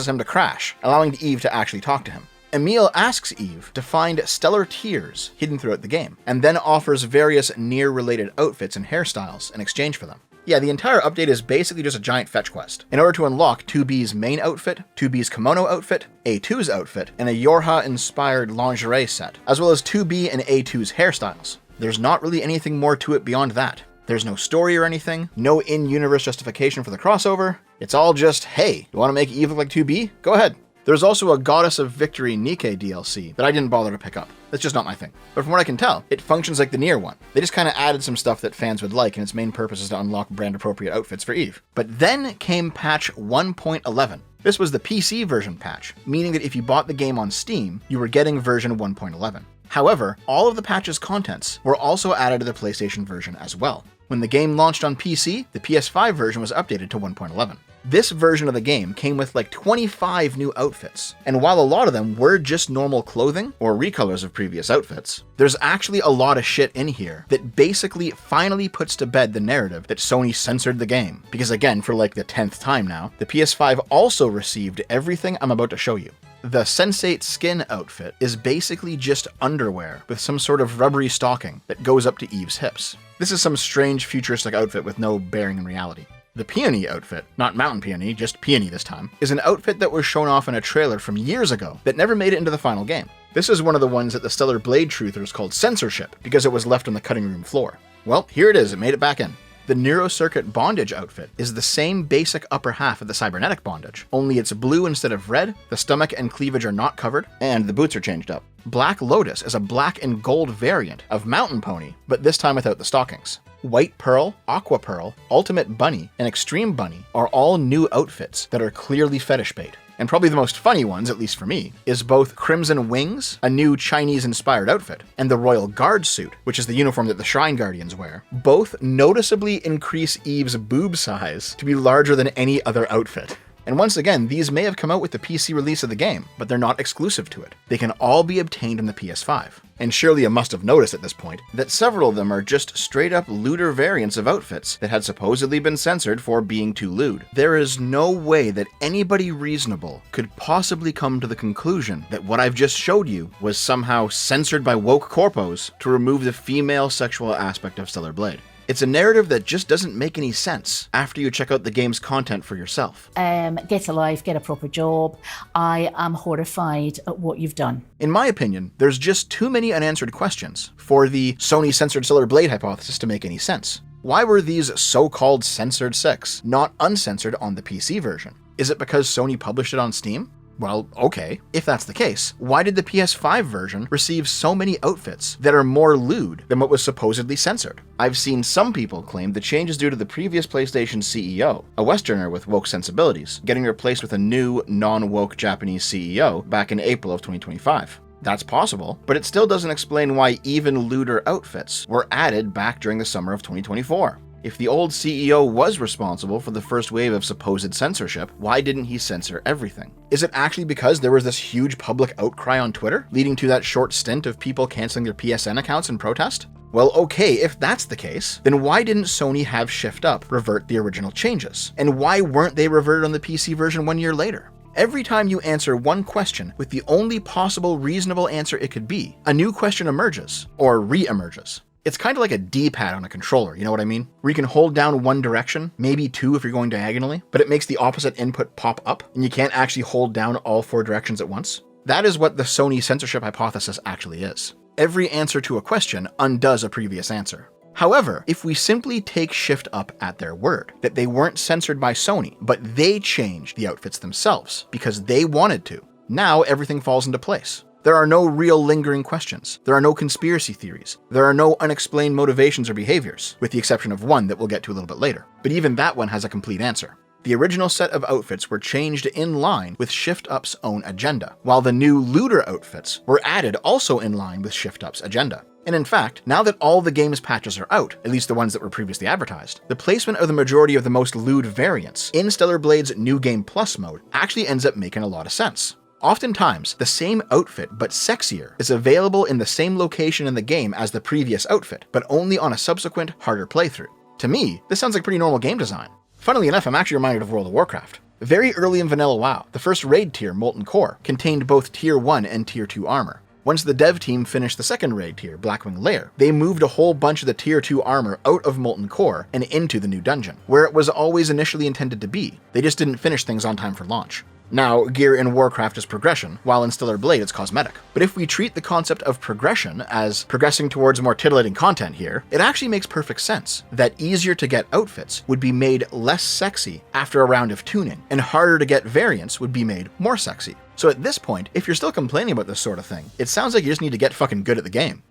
him to crash, allowing Eve to actually talk to him. Emil asks Eve to find stellar tears hidden throughout the game, and then offers various Nier-related outfits and hairstyles in exchange for them. Yeah, the entire update is basically just a giant fetch quest, in order to unlock 2B's main outfit, 2B's kimono outfit, A2's outfit, and a Yorha-inspired lingerie set, as well as 2B and A2's hairstyles. There's not really anything more to it beyond that. There's no story or anything, no in-universe justification for the crossover. It's all just, hey, you want to make Eve look like 2B? Go ahead. There's also a Goddess of Victory Nikke DLC that I didn't bother to pick up. That's just not my thing. But from what I can tell, it functions like the Nier one. They just kind of added some stuff that fans would like, and its main purpose is to unlock brand-appropriate outfits for Eve. But then came patch 1.11. This was the PC version patch, meaning that if you bought the game on Steam, you were getting version 1.11. However, all of the patch's contents were also added to the PlayStation version as well. When the game launched on PC, the PS5 version was updated to 1.11. This version of the game came with like 25 new outfits, and while a lot of them were just normal clothing or recolors of previous outfits, there's actually a lot of shit in here that basically finally puts to bed the narrative that Sony censored the game. Because again, for like the 10th time now, the PS5 also received everything I'm about to show you. The Sensate skin outfit is basically just underwear with some sort of rubbery stocking that goes up to Eve's hips. This is some strange futuristic outfit with no bearing in reality. The Peony outfit, not Mountain Peony, just Peony this time, is an outfit that was shown off in a trailer from years ago that never made it into the final game. This is one of the ones that the Stellar Blade truthers called censorship because it was left on the cutting room floor. Well, here it is, it made it back in. The Neurocircuit Bondage outfit is the same basic upper half of the Cybernetic Bondage, only it's blue instead of red, the stomach and cleavage are not covered, and the boots are changed up. Black Lotus is a black and gold variant of Mountain Pony, but this time without the stockings. White Pearl, Aqua Pearl, Ultimate Bunny, and Extreme Bunny are all new outfits that are clearly fetish bait. and probably the most funny ones, at least for me, is both Crimson Wings, a new Chinese-inspired outfit, and the Royal Guard suit, which is the uniform that the Shrine Guardians wear, both noticeably increase Eve's boob size to be larger than any other outfit. And once again, these may have come out with the PC release of the game, but they're not exclusive to it. They can all be obtained on the PS5. And surely you must have noticed at this point that several of them are just straight up lewder variants of outfits that had supposedly been censored for being too lewd. There is no way that anybody reasonable could possibly come to the conclusion that what I've just showed you was somehow censored by woke corpos to remove the female sexual aspect of Stellar Blade. It's a narrative that just doesn't make any sense after you check out the game's content for yourself. Get a life, get a proper job. I am horrified at what you've done. In my opinion, there's just too many unanswered questions for the Sony censored Stellar Blade hypothesis to make any sense. Why were these so-called censored 6 not uncensored on the PC version? Is it because Sony published it on Steam? Well, okay. If that's the case, why did the PS5 version receive so many outfits that are more lewd than what was supposedly censored? I've seen some people claim the change is due to the previous PlayStation CEO, a Westerner with woke sensibilities, getting replaced with a new, non-woke Japanese CEO back in April of 2025. That's possible, but it still doesn't explain why even lewder outfits were added back during the summer of 2024. If the old CEO was responsible for the first wave of supposed censorship, why didn't he censor everything? Is it actually because there was this huge public outcry on Twitter, leading to that short stint of people canceling their PSN accounts in protest? Well, okay, if that's the case, then why didn't Sony have Shift Up revert the original changes? And why weren't they reverted on the PC version 1 year later? Every time you answer one question with the only possible reasonable answer it could be, a new question emerges, or re-emerges. It's kind of like a D-pad on a controller, you know what I mean? Where you can hold down one direction, maybe two if you're going diagonally, but it makes the opposite input pop up, and you can't actually hold down all 4 directions at once. That is what the Sony censorship hypothesis actually is. Every answer to a question undoes a previous answer. However, if we simply take Shift Up at their word, that they weren't censored by Sony, but they changed the outfits themselves because they wanted to, now everything falls into place. There are no real lingering questions. There are no conspiracy theories. There are no unexplained motivations or behaviors, with the exception of one that we'll get to a little bit later. But even that one has a complete answer. The original set of outfits were changed in line with Shift Up's own agenda, while the new lewder outfits were added also in line with Shift Up's agenda. And in fact, now that all the game's patches are out, at least the ones that were previously advertised, the placement of the majority of the most lewd variants in Stellar Blade's New Game Plus mode actually ends up making a lot of sense. Oftentimes, the same outfit but sexier is available in the same location in the game as the previous outfit, but only on a subsequent, harder playthrough. To me, this sounds like pretty normal game design. Funnily enough, I'm actually reminded of World of Warcraft. Very early in Vanilla WoW, the first raid tier, Molten Core, contained both Tier 1 and Tier 2 armor. Once the dev team finished the second raid tier, Blackwing Lair, they moved a whole bunch of the Tier 2 armor out of Molten Core and into the new dungeon, where it was always initially intended to be. They just didn't finish things on time for launch. Now, gear in Warcraft is progression, while in Stellar Blade it's cosmetic. But if we treat the concept of progression as progressing towards more titillating content here, it actually makes perfect sense that easier to get outfits would be made less sexy after a round of tuning, and harder to get variants would be made more sexy. So at this point, if you're still complaining about this sort of thing, it sounds like you just need to get fucking good at the game.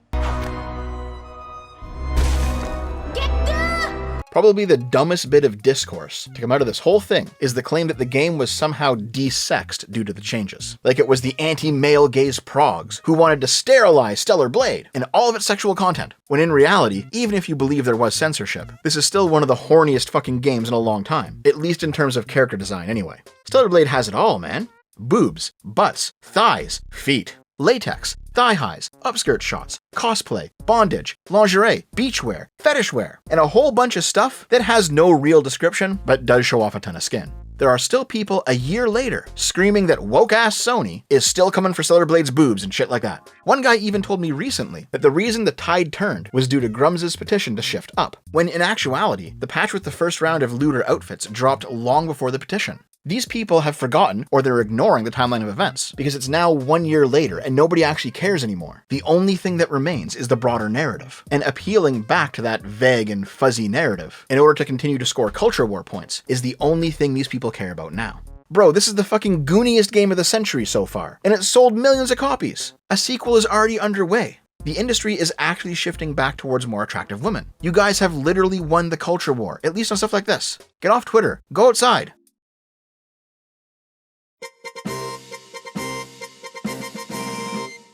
Probably the dumbest bit of discourse to come out of this whole thing is the claim that the game was somehow desexed due to the changes. Like it was the anti-male gaze progs who wanted to sterilize Stellar Blade and all of its sexual content. When in reality, even if you believe there was censorship, this is still one of the horniest fucking games in a long time. At least in terms of character design anyway. Stellar Blade has it all, man. Boobs, butts, thighs, feet, latex, thigh highs, upskirt shots, cosplay, bondage, lingerie, beachwear, fetish wear, and a whole bunch of stuff that has no real description but does show off a ton of skin. There are still people a year later screaming that woke-ass Sony is still coming for Stellar Blade's boobs and shit like that. One guy even told me recently that the reason the tide turned was due to Grums's petition to Shift Up, when in actuality, the patch with the first round of lewder outfits dropped long before the petition. These people have forgotten, or they're ignoring the timeline of events, because it's now 1 year later and nobody actually cares anymore. The only thing that remains is the broader narrative, and appealing back to that vague and fuzzy narrative in order to continue to score culture war points is the only thing these people care about now. Bro, this is the fucking gooniest game of the century so far, and it's sold millions of copies. A sequel is already underway. The industry is actually shifting back towards more attractive women. You guys have literally won the culture war, at least on stuff like this. Get off Twitter. Go outside.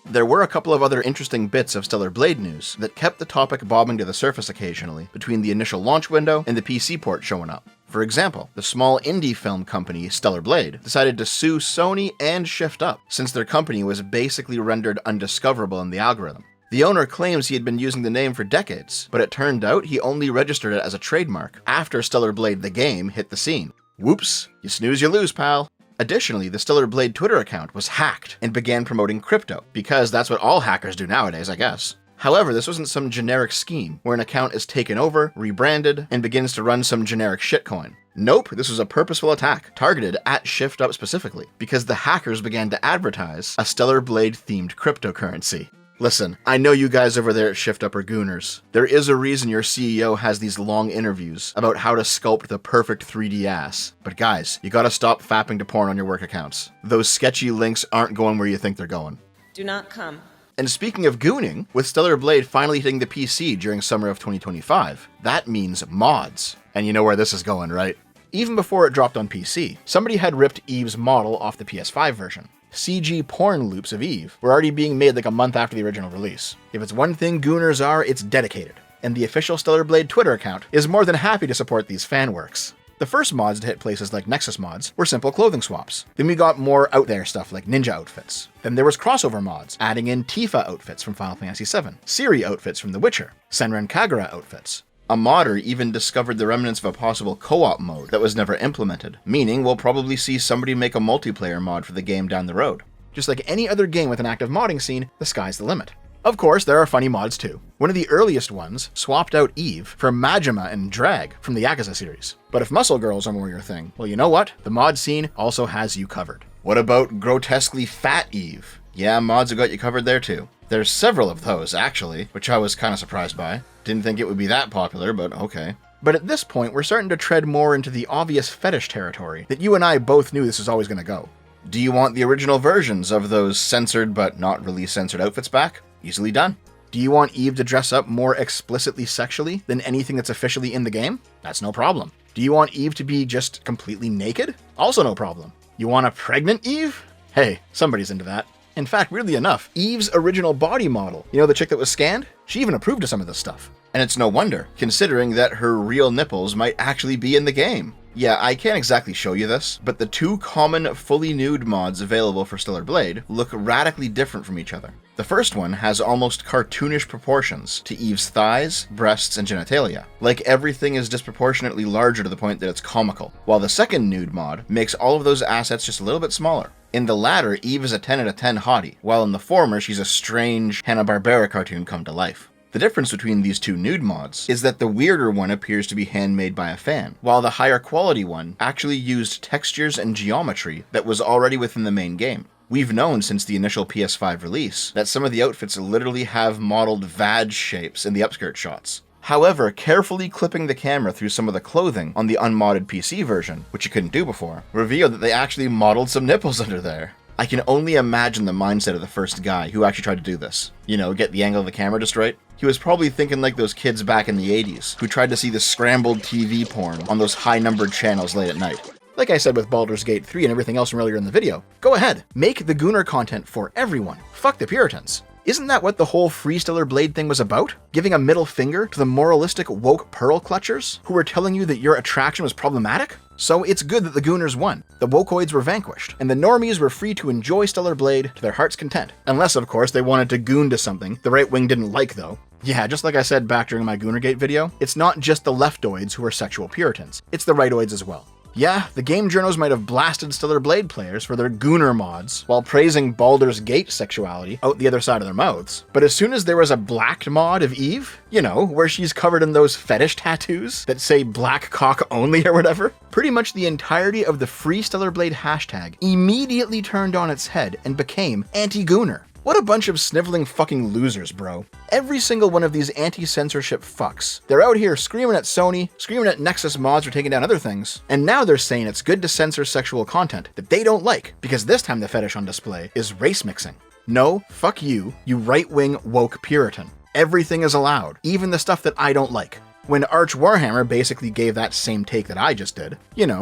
There were a couple of other interesting bits of Stellar Blade news that kept the topic bobbing to the surface occasionally between the initial launch window and the PC port showing up. For example, the small indie film company Stellar Blade decided to sue Sony and Shift Up, since their company was basically rendered undiscoverable in the algorithm. The owner claims he had been using the name for decades, but it turned out he only registered it as a trademark after Stellar Blade the game hit the scene. Whoops, you snooze you lose, pal. Additionally, the Stellar Blade Twitter account was hacked and began promoting crypto, because that's what all hackers do nowadays, I guess. However, this wasn't some generic scheme where an account is taken over, rebranded, and begins to run some generic shitcoin. Nope, this was a purposeful attack targeted at Shift Up specifically, because the hackers began to advertise a Stellar Blade themed cryptocurrency. Listen, I know you guys over there at Shift Up are gooners. There is a reason your CEO has these long interviews about how to sculpt the perfect 3D ass. But guys, you gotta stop fapping to porn on your work accounts. Those sketchy links aren't going where you think they're going. Do not come. And speaking of gooning, with Stellar Blade finally hitting the PC during summer of 2025, that means mods. And you know where this is going, right? Even before it dropped on PC, somebody had ripped Eve's model off the PS5 version. CG porn loops of Eve were already being made like a month after the original release. If it's one thing gooners are, it's dedicated. And the official Stellar Blade Twitter account is more than happy to support these fan works. The first mods to hit places like Nexus mods were simple clothing swaps. Then we got more out there stuff like ninja outfits. Then there was crossover mods, adding in Tifa outfits from Final Fantasy VII, Ciri outfits from The Witcher, Senran Kagura outfits. A modder even discovered the remnants of a possible co-op mode that was never implemented, meaning we'll probably see somebody make a multiplayer mod for the game down the road. Just like any other game with an active modding scene, the sky's the limit. Of course, there are funny mods too. One of the earliest ones swapped out Eve for Majima and Drag from the Yakuza series. But if muscle girls are more your thing, well, you know what? The mod scene also has you covered. What about grotesquely fat Eve? Yeah, mods have got you covered there too. There's several of those, actually, which I was kind of surprised by. Didn't think it would be that popular, but okay. But at this point, we're starting to tread more into the obvious fetish territory that you and I both knew this was always going to go. Do you want the original versions of those censored but not really censored outfits back? Easily done. Do you want Eve to dress up more explicitly sexually than anything that's officially in the game? That's no problem. Do you want Eve to be just completely naked? Also no problem. You want a pregnant Eve? Hey, somebody's into that. In fact, weirdly enough, Eve's original body model, you know the chick that was scanned? She even approved of some of this stuff. And it's no wonder, considering that her real nipples might actually be in the game. Yeah, I can't exactly show you this, but the two common fully nude mods available for Stellar Blade look radically different from each other. The first one has almost cartoonish proportions to Eve's thighs, breasts, and genitalia. Like everything is disproportionately larger to the point that it's comical, while the second nude mod makes all of those assets just a little bit smaller. In the latter, Eve is a 10 out of 10 hottie, while in the former, she's a strange Hanna-Barbera cartoon come to life. The difference between these two nude mods is that the weirder one appears to be handmade by a fan, while the higher quality one actually used textures and geometry that was already within the main game. We've known since the initial PS5 release that some of the outfits literally have modeled vag shapes in the upskirt shots. However, carefully clipping the camera through some of the clothing on the unmodded PC version, which you couldn't do before, revealed that they actually modeled some nipples under there. I can only imagine the mindset of the first guy who actually tried to do this. You know, get the angle of the camera just right. He was probably thinking like those kids back in the 80s who tried to see the scrambled TV porn on those high-numbered channels late at night. Like I said with Baldur's Gate 3 and everything else from earlier in the video, go ahead, make the Gooner content for everyone. Fuck the Puritans. Isn't that what the whole Free Stellar Blade thing was about? Giving a middle finger to the moralistic woke pearl clutchers who were telling you that your attraction was problematic? So it's good that the Gooners won. The wokoids were vanquished, and the normies were free to enjoy Stellar Blade to their heart's content. Unless, of course, they wanted to goon to something the right wing didn't like, though. Yeah, just like I said back during my Goonergate video, it's not just the leftoids who are sexual Puritans, it's the rightoids as well. Yeah, the game journos might have blasted Stellar Blade players for their Gooner mods while praising Baldur's Gate sexuality out the other side of their mouths. But as soon as there was a blacked mod of Eve, you know, where she's covered in those fetish tattoos that say black cock only or whatever, pretty much the entirety of the Free Stellar Blade hashtag immediately turned on its head and became anti-Gooner. What a bunch of sniveling fucking losers, bro. Every single one of these anti-censorship fucks. They're out here screaming at Sony, screaming at Nexus mods for taking down other things, and now they're saying it's good to censor sexual content that they don't like, because this time the fetish on display is race mixing. No, fuck you, you right-wing woke Puritan. Everything is allowed, even the stuff that I don't like. when Arch Warhammer basically gave that same take that I just did,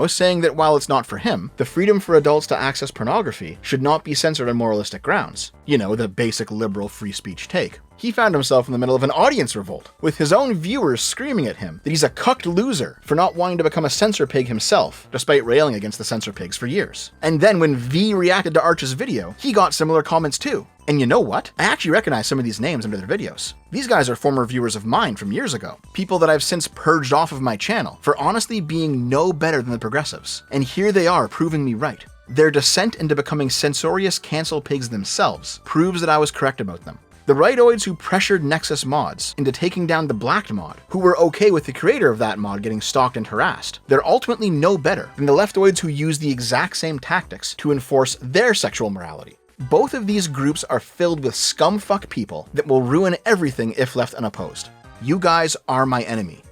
saying that while it's not for him, the freedom for adults to access pornography should not be censored on moralistic grounds. The basic liberal free speech take. He found himself in the middle of an audience revolt, with his own viewers screaming at him that he's a cucked loser for not wanting to become a censor pig himself, despite railing against the censor pigs for years. And then when V reacted to Arch's video, he got similar comments too. And you know what? I actually recognize some of these names under their videos. These guys are former viewers of mine from years ago, people that I've since purged off of my channel for honestly being no better than the progressives. And here they are proving me right. Their descent into becoming censorious cancel pigs themselves proves that I was correct about them. The rightoids who pressured Nexus mods into taking down the Blacked mod, who were okay with the creator of that mod getting stalked and harassed, they're ultimately no better than the leftoids who use the exact same tactics to enforce their sexual morality. Both of these groups are filled with scumfuck people that will ruin everything if left unopposed. You guys are my enemy.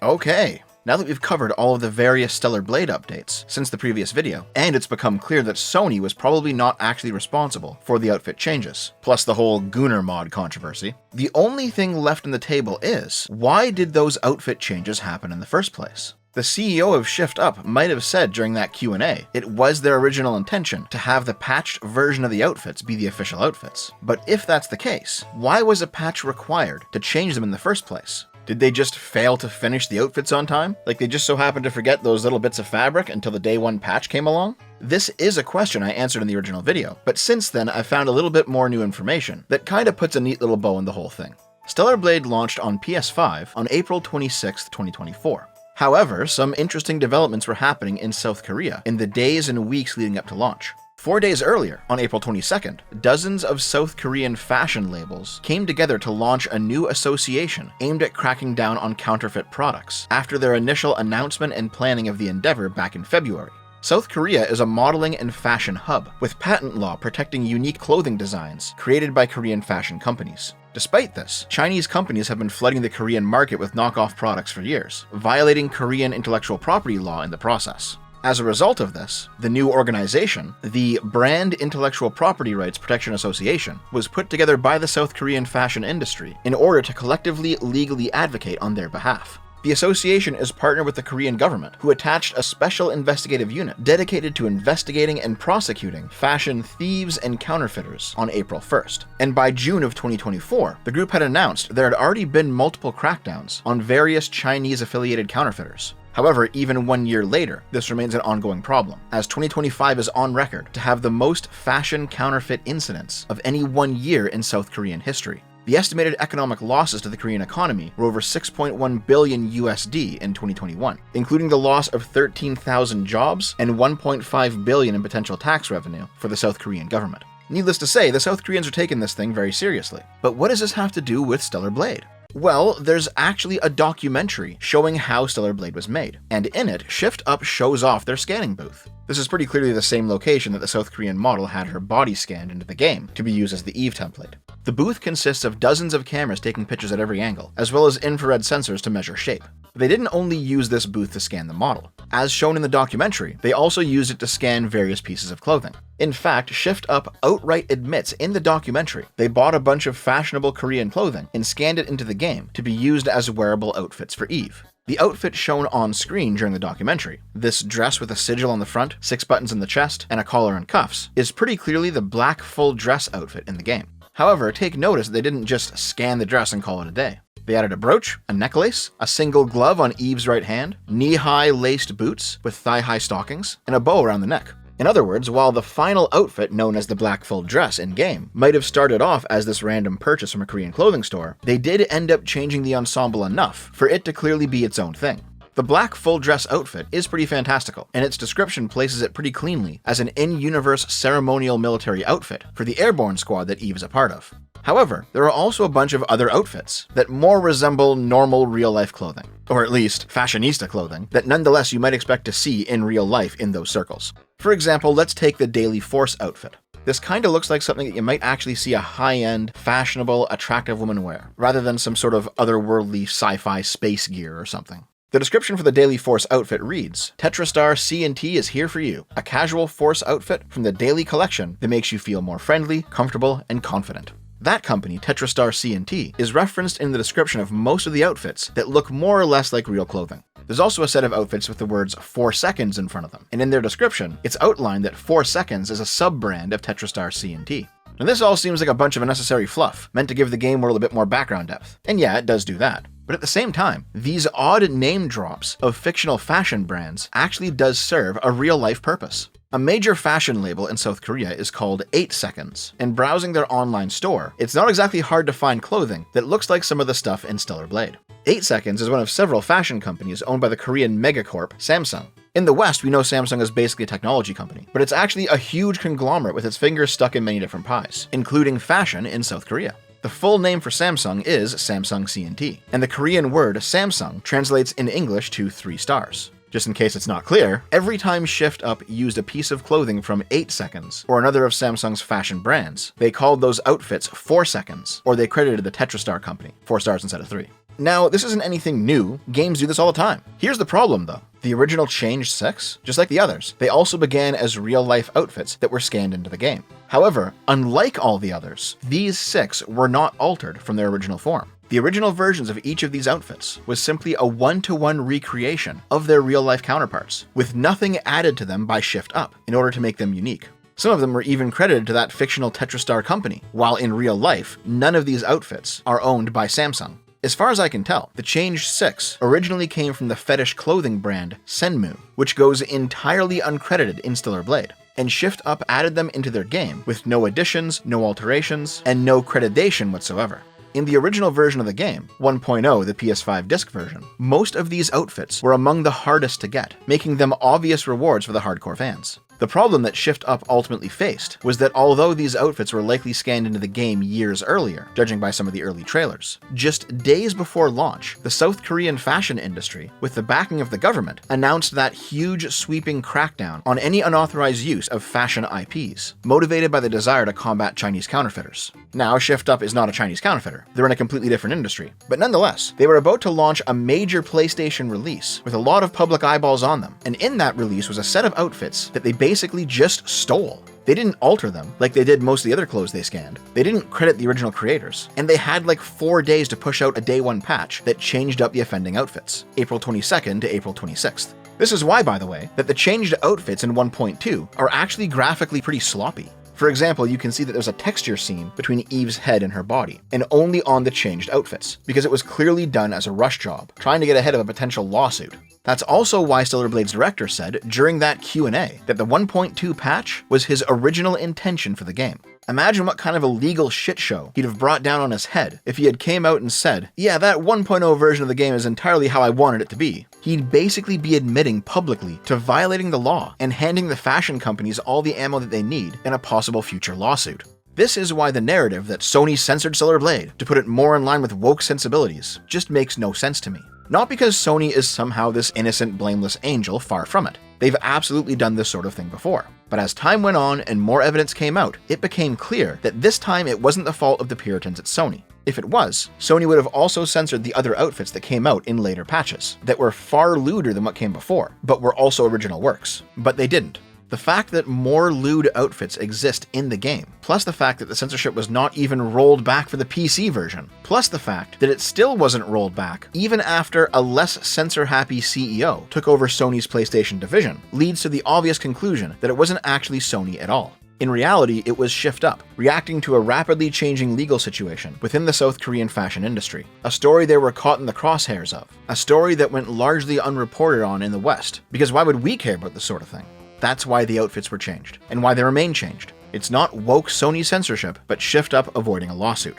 Okay. Now that we've covered all of the various Stellar Blade updates since the previous video, and it's become clear that Sony was probably not actually responsible for the outfit changes, plus the whole Gooner mod controversy, the only thing left on the table is, why did those outfit changes happen in the first place? The CEO of Shift Up might have said during that Q&A it was their original intention to have the patched version of the outfits be the official outfits. But if that's the case, why was a patch required to change them in the first place? Did they just fail to finish the outfits on time? Like they just so happened to forget those little bits of fabric until the day one patch came along? This is a question I answered in the original video, but since then I've found a little bit more new information that kinda puts a neat little bow in the whole thing. Stellar Blade launched on PS5 on April 26, 2024. However, some interesting developments were happening in South Korea in the days and weeks leading up to launch. 4 days earlier, on April 22nd, dozens of South Korean fashion labels came together to launch a new association aimed at cracking down on counterfeit products, after their initial announcement and planning of the endeavor back in February. South Korea is a modeling and fashion hub, with patent law protecting unique clothing designs created by Korean fashion companies. Despite this, Chinese companies have been flooding the Korean market with knockoff products for years, violating Korean intellectual property law in the process. As a result of this, the new organization, the Brand Intellectual Property Rights Protection Association, was put together by the South Korean fashion industry in order to collectively legally advocate on their behalf. The association is partnered with the Korean government, who attached a special investigative unit dedicated to investigating and prosecuting fashion thieves and counterfeiters on April 1st. And by June of 2024, the group had announced there had already been multiple crackdowns on various Chinese-affiliated counterfeiters. However, even 1 year later, this remains an ongoing problem, as 2025 is on record to have the most fashion counterfeit incidents of any 1 year in South Korean history. The estimated economic losses to the Korean economy were over 6.1 billion USD in 2021, including the loss of 13,000 jobs and 1.5 billion in potential tax revenue for the South Korean government. Needless to say, the South Koreans are taking this thing very seriously. But what does this have to do with Stellar Blade? Well, there's actually a documentary showing how Stellar Blade was made, and in it, Shift Up shows off their scanning booth. This is pretty clearly the same location that the South Korean model had her body scanned into the game to be used as the Eve template. The booth consists of dozens of cameras taking pictures at every angle, as well as infrared sensors to measure shape. They didn't only use this booth to scan the model. As shown in the documentary, they also used it to scan various pieces of clothing. In fact, Shift Up outright admits in the documentary they bought a bunch of fashionable Korean clothing and scanned it into the game to be used as wearable outfits for Eve. The outfit shown on screen during the documentary, this dress with a sigil on the front, 6 buttons in the chest, and a collar and cuffs, is pretty clearly the black full dress outfit in the game. However, take notice they didn't just scan the dress and call it a day. They added a brooch, a necklace, a single glove on Eve's right hand, knee-high laced boots with thigh-high stockings, and a bow around the neck. In other words, while the final outfit, known as the black full dress in-game, might have started off as this random purchase from a Korean clothing store, they did end up changing the ensemble enough for it to clearly be its own thing. The black full dress outfit is pretty fantastical, and its description places it pretty cleanly as an in-universe ceremonial military outfit for the airborne squad that Eve is a part of. However, there are also a bunch of other outfits that more resemble normal real-life clothing, or at least fashionista clothing, that nonetheless you might expect to see in real life in those circles. For example, let's take the Daily Force outfit. This kinda looks like something that you might actually see a high-end, fashionable, attractive woman wear, rather than some sort of otherworldly sci-fi space gear or something. The description for the Daily Force outfit reads, Tetrastar C&T is here for you, a casual Force outfit from the Daily Collection that makes you feel more friendly, comfortable, and confident. That company, Tetrastar C&T, is referenced in the description of most of the outfits that look more or less like real clothing. There's also a set of outfits with the words 4 seconds in front of them, and in their description, it's outlined that 4 seconds is a sub-brand of Tetrastar C&T. Now this all seems like a bunch of unnecessary fluff, meant to give the game world a bit more background depth. And yeah, it does do that. But at the same time, these odd name drops of fictional fashion brands actually does serve a real-life purpose. A major fashion label in South Korea is called 8 Seconds, and browsing their online store, it's not exactly hard to find clothing that looks like some of the stuff in Stellar Blade. 8 Seconds is one of several fashion companies owned by the Korean megacorp Samsung. In the West, we know Samsung is basically a technology company, but it's actually a huge conglomerate with its fingers stuck in many different pies, including fashion in South Korea. The full name for Samsung is Samsung C&T, and the Korean word Samsung translates in English to 3 stars. Just in case it's not clear, every time Shift Up used a piece of clothing from 8 Seconds, or another of Samsung's fashion brands, they called those outfits 4 Seconds, or they credited the Tetrastar company, 4 stars instead of 3. Now, this isn't anything new, games do this all the time. Here's the problem though. The original changed 6, just like the others, they also began as real-life outfits that were scanned into the game. However, unlike all the others, these 6 were not altered from their original form. The original versions of each of these outfits was simply a one-to-one recreation of their real-life counterparts, with nothing added to them by Shift Up in order to make them unique. Some of them were even credited to that fictional Tetrastar company, while in real life, none of these outfits are owned by Samsung. As far as I can tell, the changed 6 originally came from the fetish clothing brand Senmu, which goes entirely uncredited in Stellar Blade, and Shift Up added them into their game with no additions, no alterations, and no creditation whatsoever. In the original version of the game, 1.0, the PS5 disc version, most of these outfits were among the hardest to get, making them obvious rewards for the hardcore fans. The problem that Shift Up ultimately faced was that although these outfits were likely scanned into the game years earlier, judging by some of the early trailers, just days before launch, the South Korean fashion industry, with the backing of the government, announced that huge sweeping crackdown on any unauthorized use of fashion IPs, motivated by the desire to combat Chinese counterfeiters. Now, Shift Up is not a Chinese counterfeiter, they're in a completely different industry, but nonetheless, they were about to launch a major PlayStation release with a lot of public eyeballs on them, and in that release was a set of outfits that they basically just stole. They didn't alter them like they did most of the other clothes they scanned. They didn't credit the original creators, and they had like 4 days to push out a day 1 patch that changed up the offending outfits, April 22nd to April 26th. This is why, by the way, that the changed outfits in 1.2 are actually graphically pretty sloppy. For example, you can see that there's a texture scene between Eve's head and her body, and only on the changed outfits, because it was clearly done as a rush job, trying to get ahead of a potential lawsuit. That's also why Stellar Blade's director said during that Q&A that the 1.2 patch was his original intention for the game. Imagine what kind of a legal shit show he'd have brought down on his head if he had came out and said, yeah, that 1.0 version of the game is entirely how I wanted it to be. He'd basically be admitting publicly to violating the law and handing the fashion companies all the ammo that they need in a possible future lawsuit. This is why the narrative that Sony censored Stellar Blade to put it more in line with woke sensibilities just makes no sense to me. Not because Sony is somehow this innocent, blameless angel, far from it. They've absolutely done this sort of thing before. But as time went on and more evidence came out, it became clear that this time it wasn't the fault of the Puritans at Sony. If it was, Sony would have also censored the other outfits that came out in later patches, that were far lewder than what came before, but were also original works. But they didn't. The fact that more lewd outfits exist in the game, plus the fact that the censorship was not even rolled back for the PC version, plus the fact that it still wasn't rolled back even after a less censor-happy CEO took over Sony's PlayStation division, leads to the obvious conclusion that it wasn't actually Sony at all. In reality, it was Shift Up, reacting to a rapidly changing legal situation within the South Korean fashion industry, a story they were caught in the crosshairs of, a story that went largely unreported on in the West, because why would we care about this sort of thing? That's why the outfits were changed, and why they remain changed. It's not woke Sony censorship, but Shift Up avoiding a lawsuit.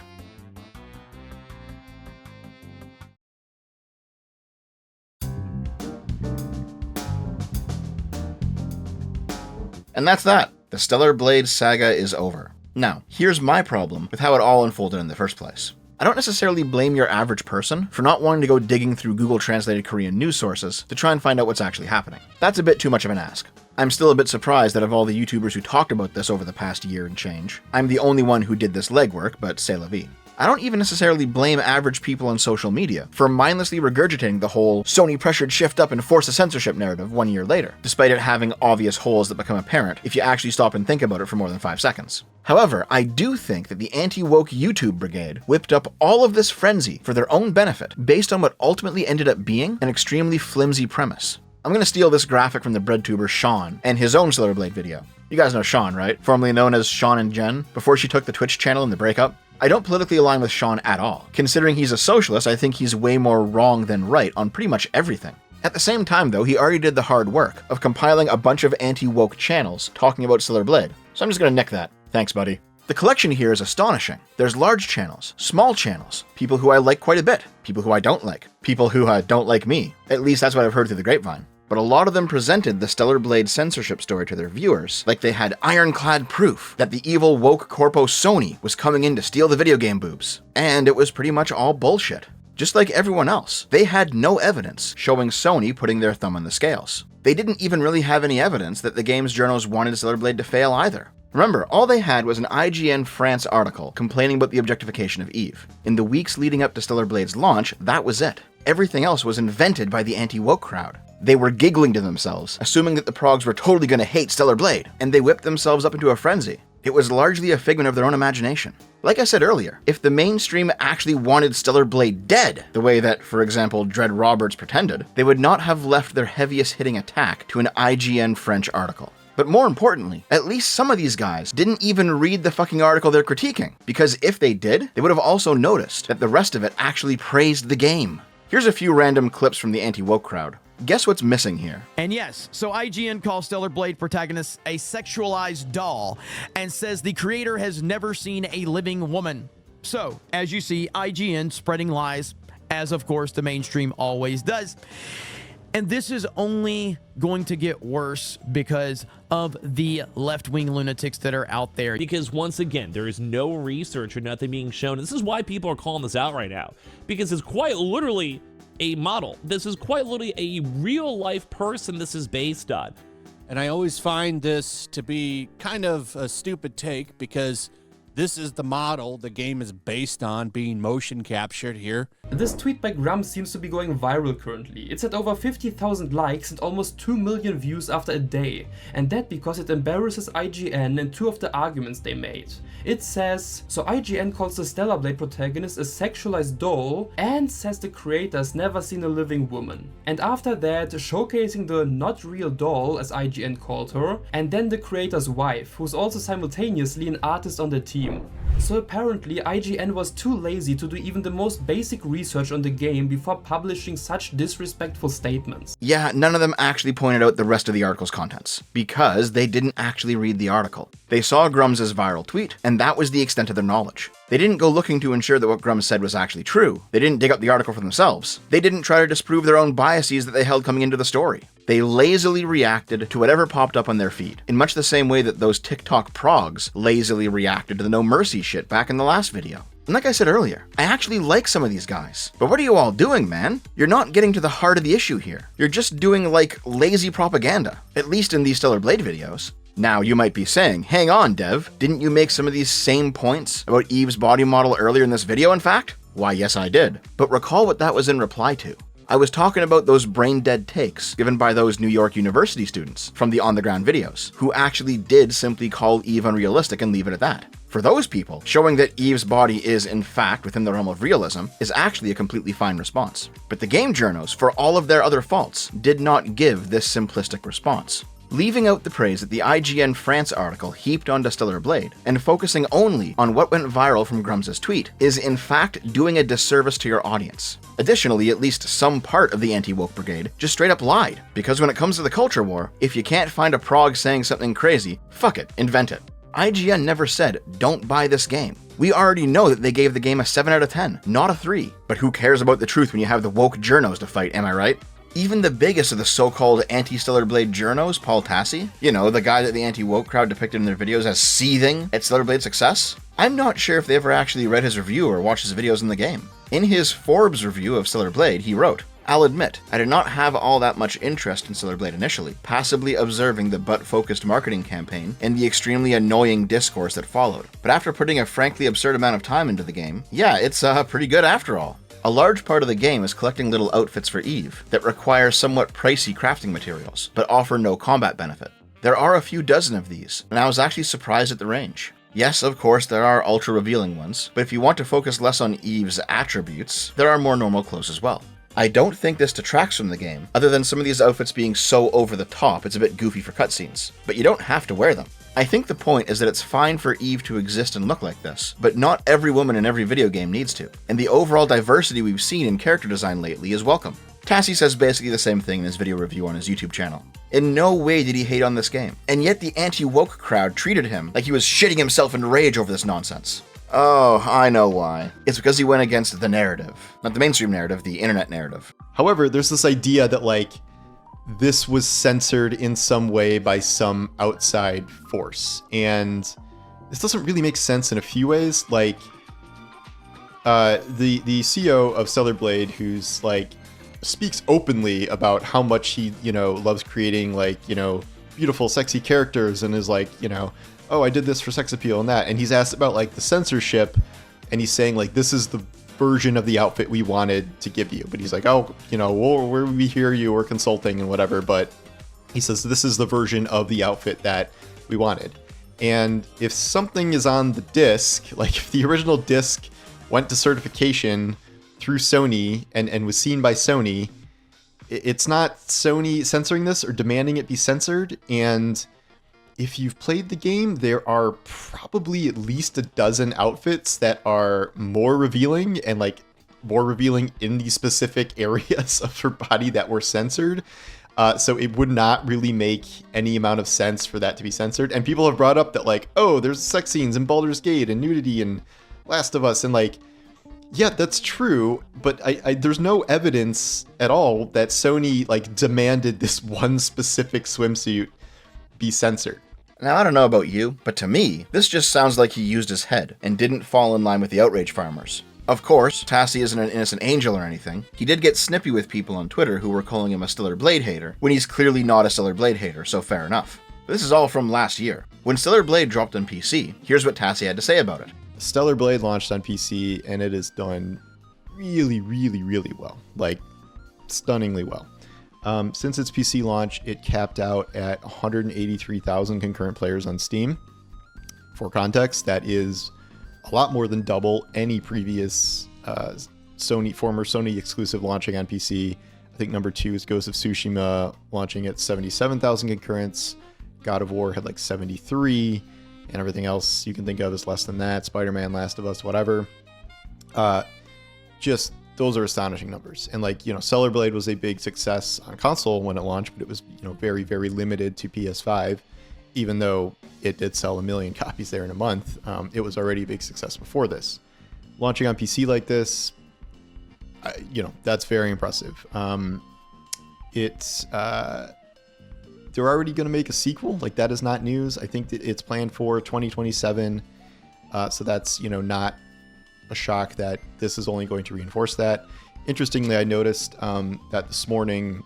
And that's that. The Stellar Blade saga is over. Now, here's my problem with how it all unfolded in the first place. I don't necessarily blame your average person for not wanting to go digging through Google translated Korean news sources to try and find out what's actually happening. That's a bit too much of an ask. I'm still a bit surprised that of all the YouTubers who talked about this over the past year and change, I'm the only one who did this legwork, but c'est la vie. I don't even necessarily blame average people on social media for mindlessly regurgitating the whole Sony pressured shift up and force a censorship narrative 1 year later, despite it having obvious holes that become apparent if you actually stop and think about it for more than 5 seconds. However, I do think that the anti-woke YouTube brigade whipped up all of this frenzy for their own benefit based on what ultimately ended up being an extremely flimsy premise. I'm gonna steal this graphic from the breadtuber Sean and his own Stellar Blade video. You guys know Sean, right? Formerly known as Sean and Jen, before she took the Twitch channel in the breakup. I don't politically align with Sean at all. Considering he's a socialist, I think he's way more wrong than right on pretty much everything. At the same time though, he already did the hard work of compiling a bunch of anti-woke channels talking about Stellar Blade, so I'm just gonna nick that. Thanks, buddy. The collection here is astonishing. There's large channels, small channels, people who I like quite a bit, people who I don't like, people who don't like me. At least that's what I've heard through the grapevine. But a lot of them presented the Stellar Blade censorship story to their viewers like they had ironclad proof that the evil woke corpo Sony was coming in to steal the video game boobs. And it was pretty much all bullshit. Just like everyone else, they had no evidence showing Sony putting their thumb on the scales. They didn't even really have any evidence that the game's journals wanted Stellar Blade to fail either. Remember, all they had was an IGN France article complaining about the objectification of Eve. In the weeks leading up to Stellar Blade's launch, that was it. Everything else was invented by the anti-woke crowd. They were giggling to themselves, assuming that the progs were totally gonna hate Stellar Blade, and they whipped themselves up into a frenzy. It was largely a figment of their own imagination. Like I said earlier, if the mainstream actually wanted Stellar Blade dead, the way that, for example, Dread Roberts pretended, they would not have left their heaviest hitting attack to an IGN French article. But more importantly, at least some of these guys didn't even read the fucking article they're critiquing, because if they did, they would have also noticed that the rest of it actually praised the game. Here's a few random clips from the anti-woke crowd. Guess what's missing here? And yes, so IGN calls Stellar Blade protagonist a sexualized doll and says the creator has never seen a living woman. So, as you see, IGN spreading lies, as of course the mainstream always does. And this is only going to get worse because of the left-wing lunatics that are out there. Because once again, there is no research or nothing being shown. This is why people are calling this out right now. Because it's quite literally a model. This is quite literally a real-life person this is based on. And I always find this to be kind of a stupid take because this is the model the game is based on being motion captured here. This tweet by Grum seems to be going viral currently. It's at over 50,000 likes and almost 2 million views after a day. And that because it embarrasses IGN and 2 of the arguments they made. It says, so IGN calls the Stellar Blade protagonist a sexualized doll and says the creator's never seen a living woman. And after that, showcasing the not real doll, as IGN called her, and then the creator's wife, who's also simultaneously an artist on the team. So apparently IGN was too lazy to do even the most basic research on the game before publishing such disrespectful statements. Yeah, none of them actually pointed out the rest of the article's contents, because they didn't actually read the article. They saw Grum's viral tweet, and that was the extent of their knowledge. They didn't go looking to ensure that what Grum said was actually true. They didn't dig up the article for themselves. They didn't try to disprove their own biases that they held coming into the story. They lazily reacted to whatever popped up on their feed, in much the same way that those TikTok progs lazily reacted to the No Mercy shit back in the last video. And like I said earlier, I actually like some of these guys. But what are you all doing, man? You're not getting to the heart of the issue here. You're just doing, like, lazy propaganda, at least in these Stellar Blade videos. Now, you might be saying, hang on, Dev, didn't you make some of these same points about Eve's body model earlier in this video, in fact? Why, yes, I did. But recall what that was in reply to. I was talking about those brain-dead takes given by those New York University students from the on-the-ground videos, who actually did simply call Eve unrealistic and leave it at that. For those people, showing that Eve's body is in fact within the realm of realism is actually a completely fine response. But the game journos, for all of their other faults, did not give this simplistic response. Leaving out the praise that the IGN France article heaped onto Stellar Blade, and focusing only on what went viral from Grum's tweet, is in fact doing a disservice to your audience. Additionally, at least some part of the anti-woke brigade just straight up lied, because when it comes to the culture war, if you can't find a prog saying something crazy, fuck it, invent it. IGN never said, don't buy this game. We already know that they gave the game a 7 out of 10, not a 3. But who cares about the truth when you have the woke journos to fight, am I right? Even the biggest of the so-called anti-Stellar Blade journos, Paul Tassi, you know, the guy that the anti-woke crowd depicted in their videos as seething at Stellar Blade's success, I'm not sure if they ever actually read his review or watched his videos in the game. In his Forbes review of Stellar Blade, he wrote, I'll admit, I did not have all that much interest in Stellar Blade initially, passively observing the butt-focused marketing campaign and the extremely annoying discourse that followed. But after putting a frankly absurd amount of time into the game, yeah, it's pretty good after all. A large part of the game is collecting little outfits for Eve that require somewhat pricey crafting materials, but offer no combat benefit. There are a few dozen of these, and I was actually surprised at the range. Yes, of course, there are ultra-revealing ones, but if you want to focus less on Eve's attributes, there are more normal clothes as well. I don't think this detracts from the game, other than some of these outfits being so over the top it's a bit goofy for cutscenes, but you don't have to wear them. I think the point is that it's fine for Eve to exist and look like this, but not every woman in every video game needs to, and the overall diversity we've seen in character design lately is welcome. Tassie says basically the same thing in his video review on his YouTube channel. In no way did he hate on this game, and yet the anti-woke crowd treated him like he was shitting himself in rage over this nonsense. Oh, I know why. It's because he went against the narrative. Not the mainstream narrative, the internet narrative. However, there's this idea that, like, this was censored in some way by some outside force. And this doesn't really make sense in a few ways. Like, the CEO of Stellar Blade, who's, like, speaks openly about how much he, loves creating, like, beautiful, sexy characters and is like, oh, I did this for sex appeal and that. And he's asked about, like, the censorship, and he's saying, like, this is the version of the outfit we wanted to give you. But he's like, oh, we hear you, we're consulting and whatever. But he says, this is the version of the outfit that we wanted. And if something is on the disc, like if the original disc went to certification through Sony and was seen by Sony, it's not Sony censoring this or demanding it be censored. And if you've played the game, there are probably at least a dozen outfits that are more revealing and like more revealing in the specific areas of her body that were censored. So it would not really make any amount of sense for that to be censored. And people have brought up that, like, oh, there's sex scenes in Baldur's Gate and nudity and Last of Us. And, like, yeah, that's true. But there's no evidence at all that Sony, like, demanded this one specific swimsuit be censored. Now, I don't know about you, but to me, this just sounds like he used his head and didn't fall in line with the outrage farmers. Of course, Tassie isn't an innocent angel or anything. He did get snippy with people on Twitter who were calling him a Stellar Blade hater, when he's clearly not a Stellar Blade hater, so fair enough. This is all from last year. When Stellar Blade dropped on PC, here's what Tassie had to say about it. Stellar Blade launched on PC, and it has done really, really, really well. Like, stunningly well. Since its PC launch, it capped out at 183,000 concurrent players on Steam. For context, that is a lot more than double any previous former Sony exclusive launching on PC. I think number 2 is Ghost of Tsushima, launching at 77,000 concurrents. God of War had like 73, and everything else you can think of is less than that. Spider-Man, Last of Us, whatever. Just those are astonishing numbers. And like, Stellar Blade was a big success on console when it launched, but it was, very, very limited to PS5. Even though it did sell 1 million copies there in a month, it was already a big success before this. Launching on PC like this, that's very impressive. They're already going to make a sequel. Like, that is not news. I think that it's planned for 2027. So that's, not a shock that this is only going to reinforce that. Interestingly, I noticed that this morning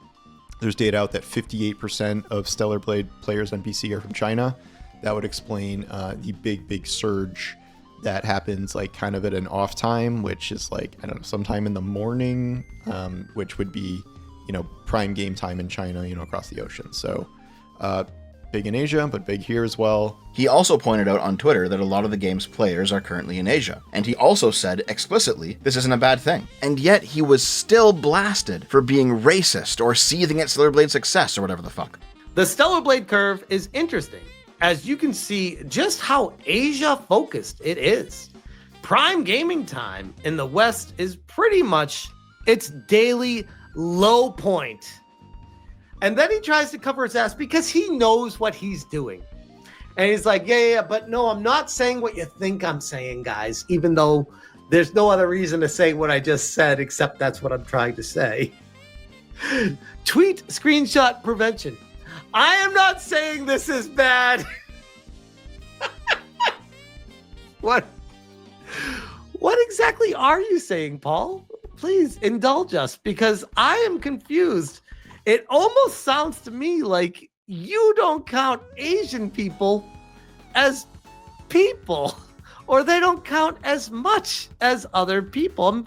there's data out that 58% of Stellar Blade players on PC are from China. That would explain the big surge that happens like kind of at an off time, which is like, I don't know, sometime in the morning, which would be, prime game time in China, across the ocean. So big in Asia, but big here as well. He also pointed out on Twitter that a lot of the game's players are currently in Asia, and he also said explicitly this isn't a bad thing. And yet he was still blasted for being racist or seething at Stellar Blade's success or whatever the fuck. The Stellar Blade curve is interesting, as you can see just how Asia-focused it is. Prime gaming time in the West is pretty much its daily low point. And then he tries to cover his ass because he knows what he's doing. And he's like, yeah, but no, I'm not saying what you think I'm saying, guys, even though there's no other reason to say what I just said, except that's what I'm trying to say. Tweet screenshot prevention. I am not saying this is bad. What exactly are you saying, Paul? please indulge us because I am confused. It almost sounds to me like you don't count Asian people as people, or they don't count as much as other people.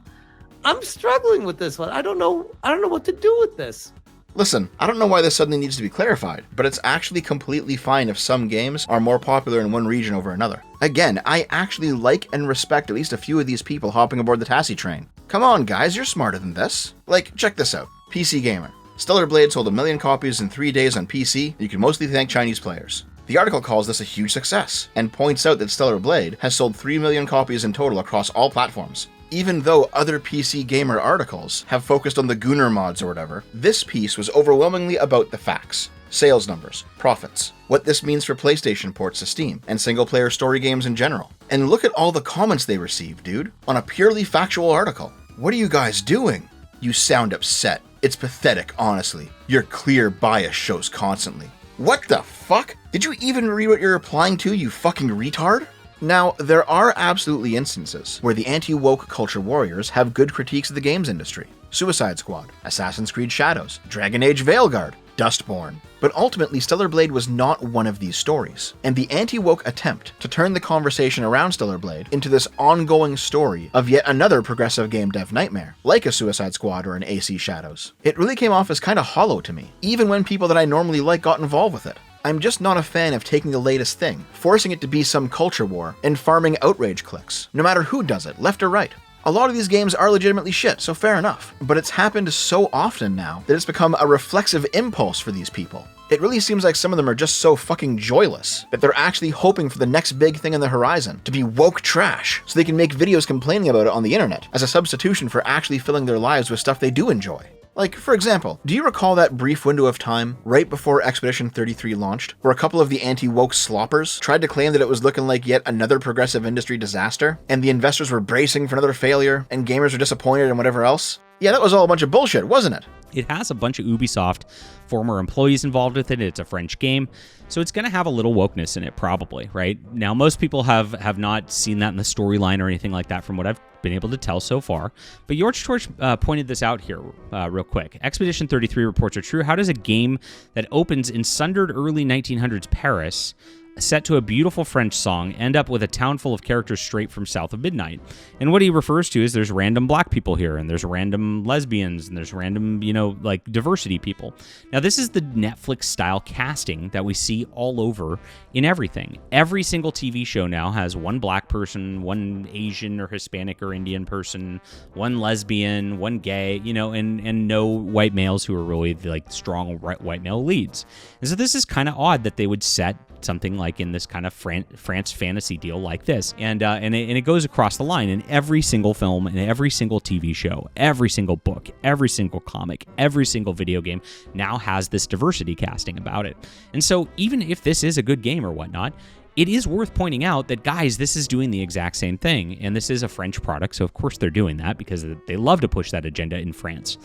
I'm struggling with this one. I don't know what to do with this. Listen, I don't know why this suddenly needs to be clarified, but it's actually completely fine if some games are more popular in one region over another. Again, I actually like and respect at least a few of these people hopping aboard the Tassie train. Come on guys, you're smarter than this. Like, check this out. PC Gamer. Stellar Blade sold 1 million copies in 3 days on PC, you can mostly thank Chinese players. The article calls this a huge success, and points out that Stellar Blade has sold 3 million copies in total across all platforms. Even though other PC Gamer articles have focused on the Gooner mods or whatever, this piece was overwhelmingly about the facts. Sales numbers, profits, what this means for PlayStation ports to Steam, and single-player story games in general. And look at all the comments they received, dude, on a purely factual article. What are you guys doing? You sound upset. It's pathetic, honestly. Your clear bias shows constantly. What the fuck? Did you even read what you're replying to, you fucking retard? Now, there are absolutely instances where the anti-woke culture warriors have good critiques of the games industry. Suicide Squad, Assassin's Creed Shadows, Dragon Age Veilguard, Dustborn. But ultimately, Stellar Blade was not one of these stories, and the anti-woke attempt to turn the conversation around Stellar Blade into this ongoing story of yet another progressive game dev nightmare, like a Suicide Squad or an AC Shadows. It really came off as kinda hollow to me, even when people that I normally like got involved with it. I'm just not a fan of taking the latest thing, forcing it to be some culture war, and farming outrage clicks, no matter who does it, left or right. A lot of these games are legitimately shit, so fair enough, but it's happened so often now that it's become a reflexive impulse for these people. It really seems like some of them are just so fucking joyless that they're actually hoping for the next big thing on the horizon to be woke trash so they can make videos complaining about it on the internet as a substitution for actually filling their lives with stuff they do enjoy. Like, for example, do you recall that brief window of time right before Expedition 33 launched, where a couple of the anti-woke sloppers tried to claim that it was looking like yet another progressive industry disaster, and the investors were bracing for another failure, and gamers were disappointed and whatever else? Yeah, that was all a bunch of bullshit, wasn't it? It has a bunch of Ubisoft former employees involved with it. It's a French game, so it's going to have a little wokeness in it, probably, right? Now, most people have not seen that in the storyline or anything like that from what I've been able to tell so far. But George Torch pointed this out here real quick. Expedition 33 reports are true. How does a game that opens in sundered early 1900s Paris, set to a beautiful French song, end up with a town full of characters straight from south of midnight? And what he refers to is there's random black people here, and there's random lesbians, and there's random, like diversity people. Now, this is the Netflix-style casting that we see all over in everything. Every single TV show now has one black person, one Asian or Hispanic or Indian person, one lesbian, one gay, and no white males who are really like strong white male leads. And so this is kind of odd that they would set something like in this kind of France fantasy deal like this, and it goes across the line in every single film, in every single TV show, every single book, every single comic, every single video game now has this diversity casting about it. And so even if this is a good game or whatnot, it is worth pointing out that, guys, this is doing the exact same thing, and this is a French product, so of course they're doing that because they love to push that agenda in France.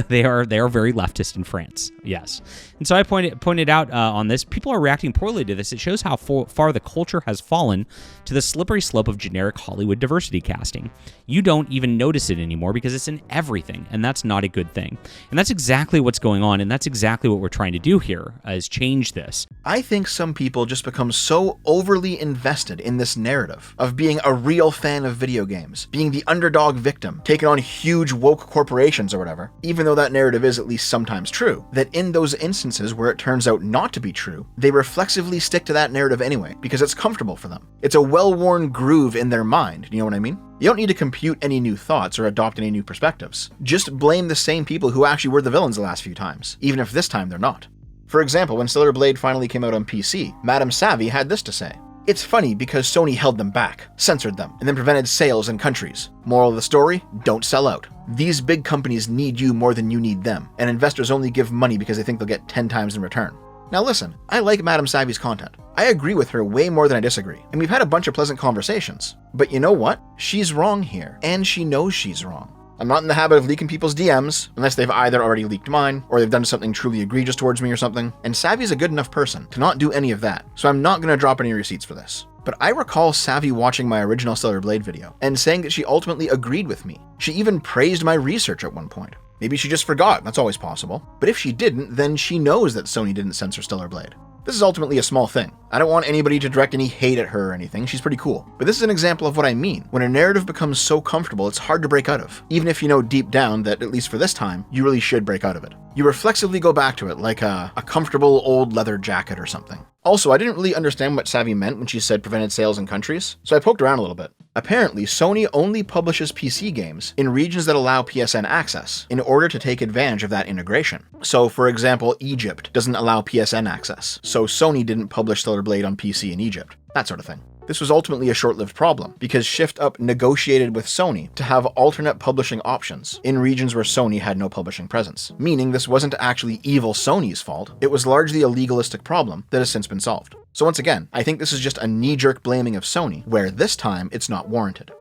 They are very leftist in France, yes. And so I pointed out on this, people are reacting poorly to this. It shows how far the culture has fallen to the slippery slope of generic Hollywood diversity casting. You don't even notice it anymore because it's in everything, and that's not a good thing. And that's exactly what's going on, and that's exactly what we're trying to do here, is change this. I think some people just become so overly invested in this narrative of being a real fan of video games, being the underdog victim, taking on huge woke corporations or whatever, even though that narrative is at least sometimes true, that in those instances where it turns out not to be true, they reflexively stick to that narrative anyway, because it's comfortable for them. It's a well-worn groove in their mind, you know what I mean? You don't need to compute any new thoughts or adopt any new perspectives. Just blame the same people who actually were the villains the last few times, even if this time they're not. For example, when Stellar Blade finally came out on PC, Madame Savvy had this to say. It's funny because Sony held them back, censored them, and then prevented sales in countries. Moral of the story, don't sell out. These big companies need you more than you need them, and investors only give money because they think they'll get 10 times in return. Now listen, I like Madame Savvy's content. I agree with her way more than I disagree, and we've had a bunch of pleasant conversations. But you know what? She's wrong here, and she knows she's wrong. I'm not in the habit of leaking people's DMs, unless they've either already leaked mine, or they've done something truly egregious towards me or something, and Savvy's a good enough person to not do any of that, so I'm not going to drop any receipts for this. but I recall Savvy watching my original Stellar Blade video and saying that she ultimately agreed with me. She even praised my research at one point. Maybe she just forgot, that's always possible. But if she didn't, then she knows that Sony didn't censor Stellar Blade. This is ultimately a small thing. I don't want anybody to direct any hate at her or anything, she's pretty cool. But this is an example of what I mean. When a narrative becomes so comfortable, it's hard to break out of. Even if you know deep down that, at least for this time, you really should break out of it. You reflexively go back to it, like a comfortable old leather jacket or something. Also, I didn't really understand what Savvy meant when she said prevented sales in countries, so I poked around a little bit. Apparently, Sony only publishes PC games in regions that allow PSN access in order to take advantage of that integration. So, for example, Egypt doesn't allow PSN access, so Sony didn't publish Stellar Blade on PC in Egypt. That sort of thing. This was ultimately a short-lived problem, because Shift Up negotiated with Sony to have alternate publishing options in regions where Sony had no publishing presence, meaning this wasn't actually evil Sony's fault, it was largely a legalistic problem that has since been solved. So once again, I think this is just a knee-jerk blaming of Sony, where this time it's not warranted.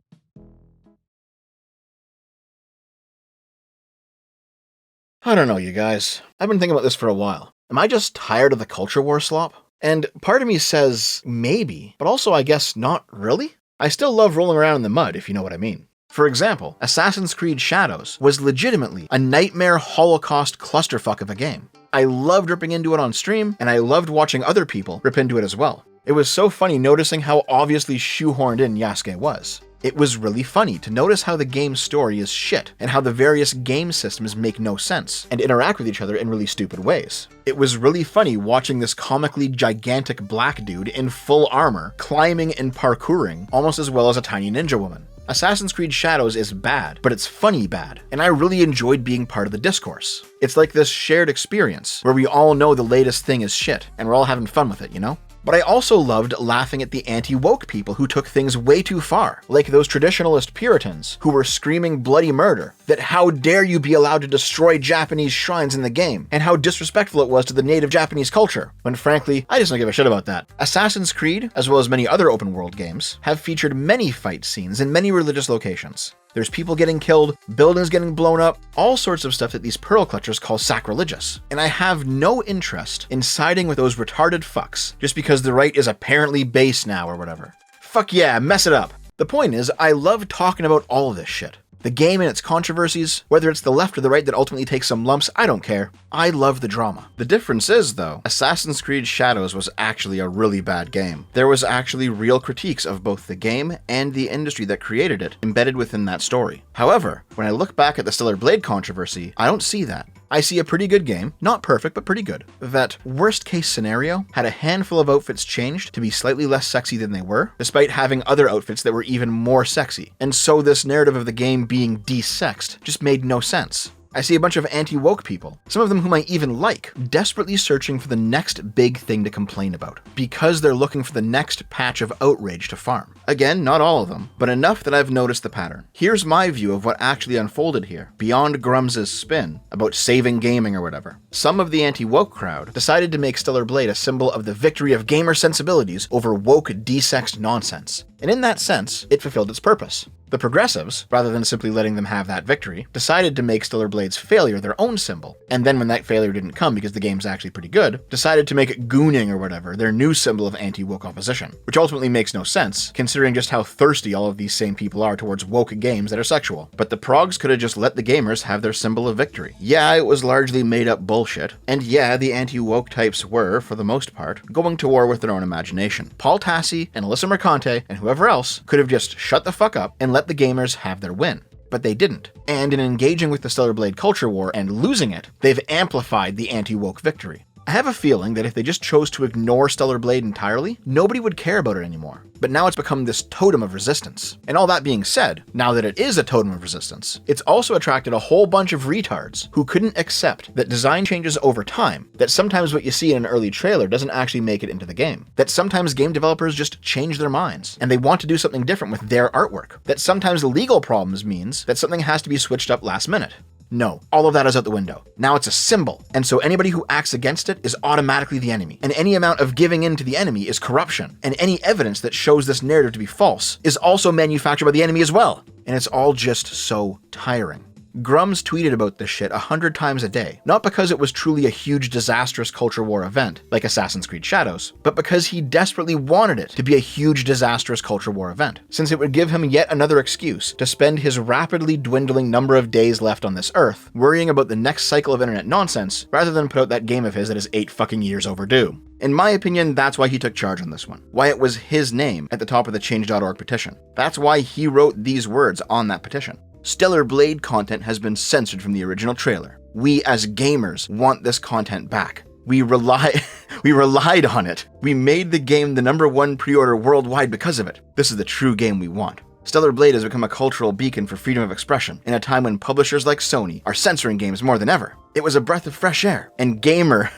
I don't know, you guys. I've been thinking about this for a while. Am I just tired of the culture war slop? And part of me says maybe, but also I guess not really. I still love rolling around in the mud, if you know what I mean. For example, Assassin's Creed Shadows was legitimately a nightmare Holocaust clusterfuck of a game. I loved ripping into it on stream, and I loved watching other people rip into it as well. It was so funny noticing how obviously shoehorned in Yasuke was. It was really funny to notice how the game's story is shit, and how the various game systems make no sense, and interact with each other in really stupid ways. It was really funny watching this comically gigantic black dude in full armor, climbing and parkouring, almost as well as a tiny ninja woman. Assassin's Creed Shadows is bad, but it's funny bad, and I really enjoyed being part of the discourse. It's like this shared experience, where we all know the latest thing is shit, and we're all having fun with it, you know? But I also loved laughing at the anti-woke people who took things way too far, like those traditionalist Puritans who were screaming bloody murder, that how dare you be allowed to destroy Japanese shrines in the game, and how disrespectful it was to the native Japanese culture, when frankly, I just don't give a shit about that. Assassin's Creed, as well as many other open world games, have featured many fight scenes in many religious locations. There's people getting killed, buildings getting blown up, all sorts of stuff that these pearl clutchers call sacrilegious. And I have no interest in siding with those retarded fucks just because the right is apparently base now or whatever. Fuck yeah, mess it up. The point is, I love talking about all of this shit. The game and its controversies, whether it's the left or the right that ultimately takes some lumps, I don't care. I love the drama. The difference is, though, Assassin's Creed Shadows was actually a really bad game. There was actually real critiques of both the game and the industry that created it embedded within that story. However, when I look back at the Stellar Blade controversy, I don't see that. I see a pretty good game, not perfect, but pretty good, that worst case scenario had a handful of outfits changed to be slightly less sexy than they were, despite having other outfits that were even more sexy. And so this narrative of the game being de-sexed just made no sense. I see a bunch of anti-woke people, some of them whom I even like, desperately searching for the next big thing to complain about, because they're looking for the next patch of outrage to farm. Again, not all of them, but enough that I've noticed the pattern. Here's my view of what actually unfolded here, beyond Grums's spin about saving gaming or whatever. Some of the anti-woke crowd decided to make Stellar Blade a symbol of the victory of gamer sensibilities over woke, de-sexed nonsense. And in that sense, it fulfilled its purpose. The progressives, rather than simply letting them have that victory, decided to make Stellar Blade's failure their own symbol. And then when that failure didn't come because the game's actually pretty good, decided to make gooning or whatever their new symbol of anti-woke opposition. Which ultimately makes no sense, considering just how thirsty all of these same people are towards woke games that are sexual. But the progs could have just let the gamers have their symbol of victory. Yeah, it was largely made up bullshit. And yeah, the anti-woke types were, for the most part, going to war with their own imagination. Paul Tassi and Alyssa Mercante and whoever else could have just shut the fuck up and let the gamers have their win. But they didn't. And in engaging with the Stellar Blade culture war and losing it, they've amplified the anti-woke victory. I have a feeling that if they just chose to ignore Stellar Blade entirely, nobody would care about it anymore. But now it's become this totem of resistance. And all that being said, now that it is a totem of resistance, it's also attracted a whole bunch of retards who couldn't accept that design changes over time, that sometimes what you see in an early trailer doesn't actually make it into the game, that sometimes game developers just change their minds, and they want to do something different with their artwork, that sometimes legal problems means that something has to be switched up last minute. No, all of that is out the window. Now it's a symbol, and so anybody who acts against it is automatically the enemy, and any amount of giving in to the enemy is corruption, and any evidence that shows this narrative to be false is also manufactured by the enemy as well. And it's all just so tiring. Grums tweeted about this shit 100 times a day, not because it was truly a huge disastrous culture war event, like Assassin's Creed Shadows, but because he desperately wanted it to be a huge disastrous culture war event, since it would give him yet another excuse to spend his rapidly dwindling number of days left on this earth worrying about the next cycle of internet nonsense, rather than put out that game of his that is 8 fucking years overdue. In my opinion, that's why he took charge on this one. Why it was his name at the top of the change.org petition. That's why he wrote these words on that petition. Stellar Blade content has been censored from the original trailer. We as gamers want this content back. We relied on it. We made the game the #1 pre-order worldwide because of it. This is the true game we want. Stellar Blade has become a cultural beacon for freedom of expression in a time when publishers like Sony are censoring games more than ever. It was a breath of fresh air, and Gamer,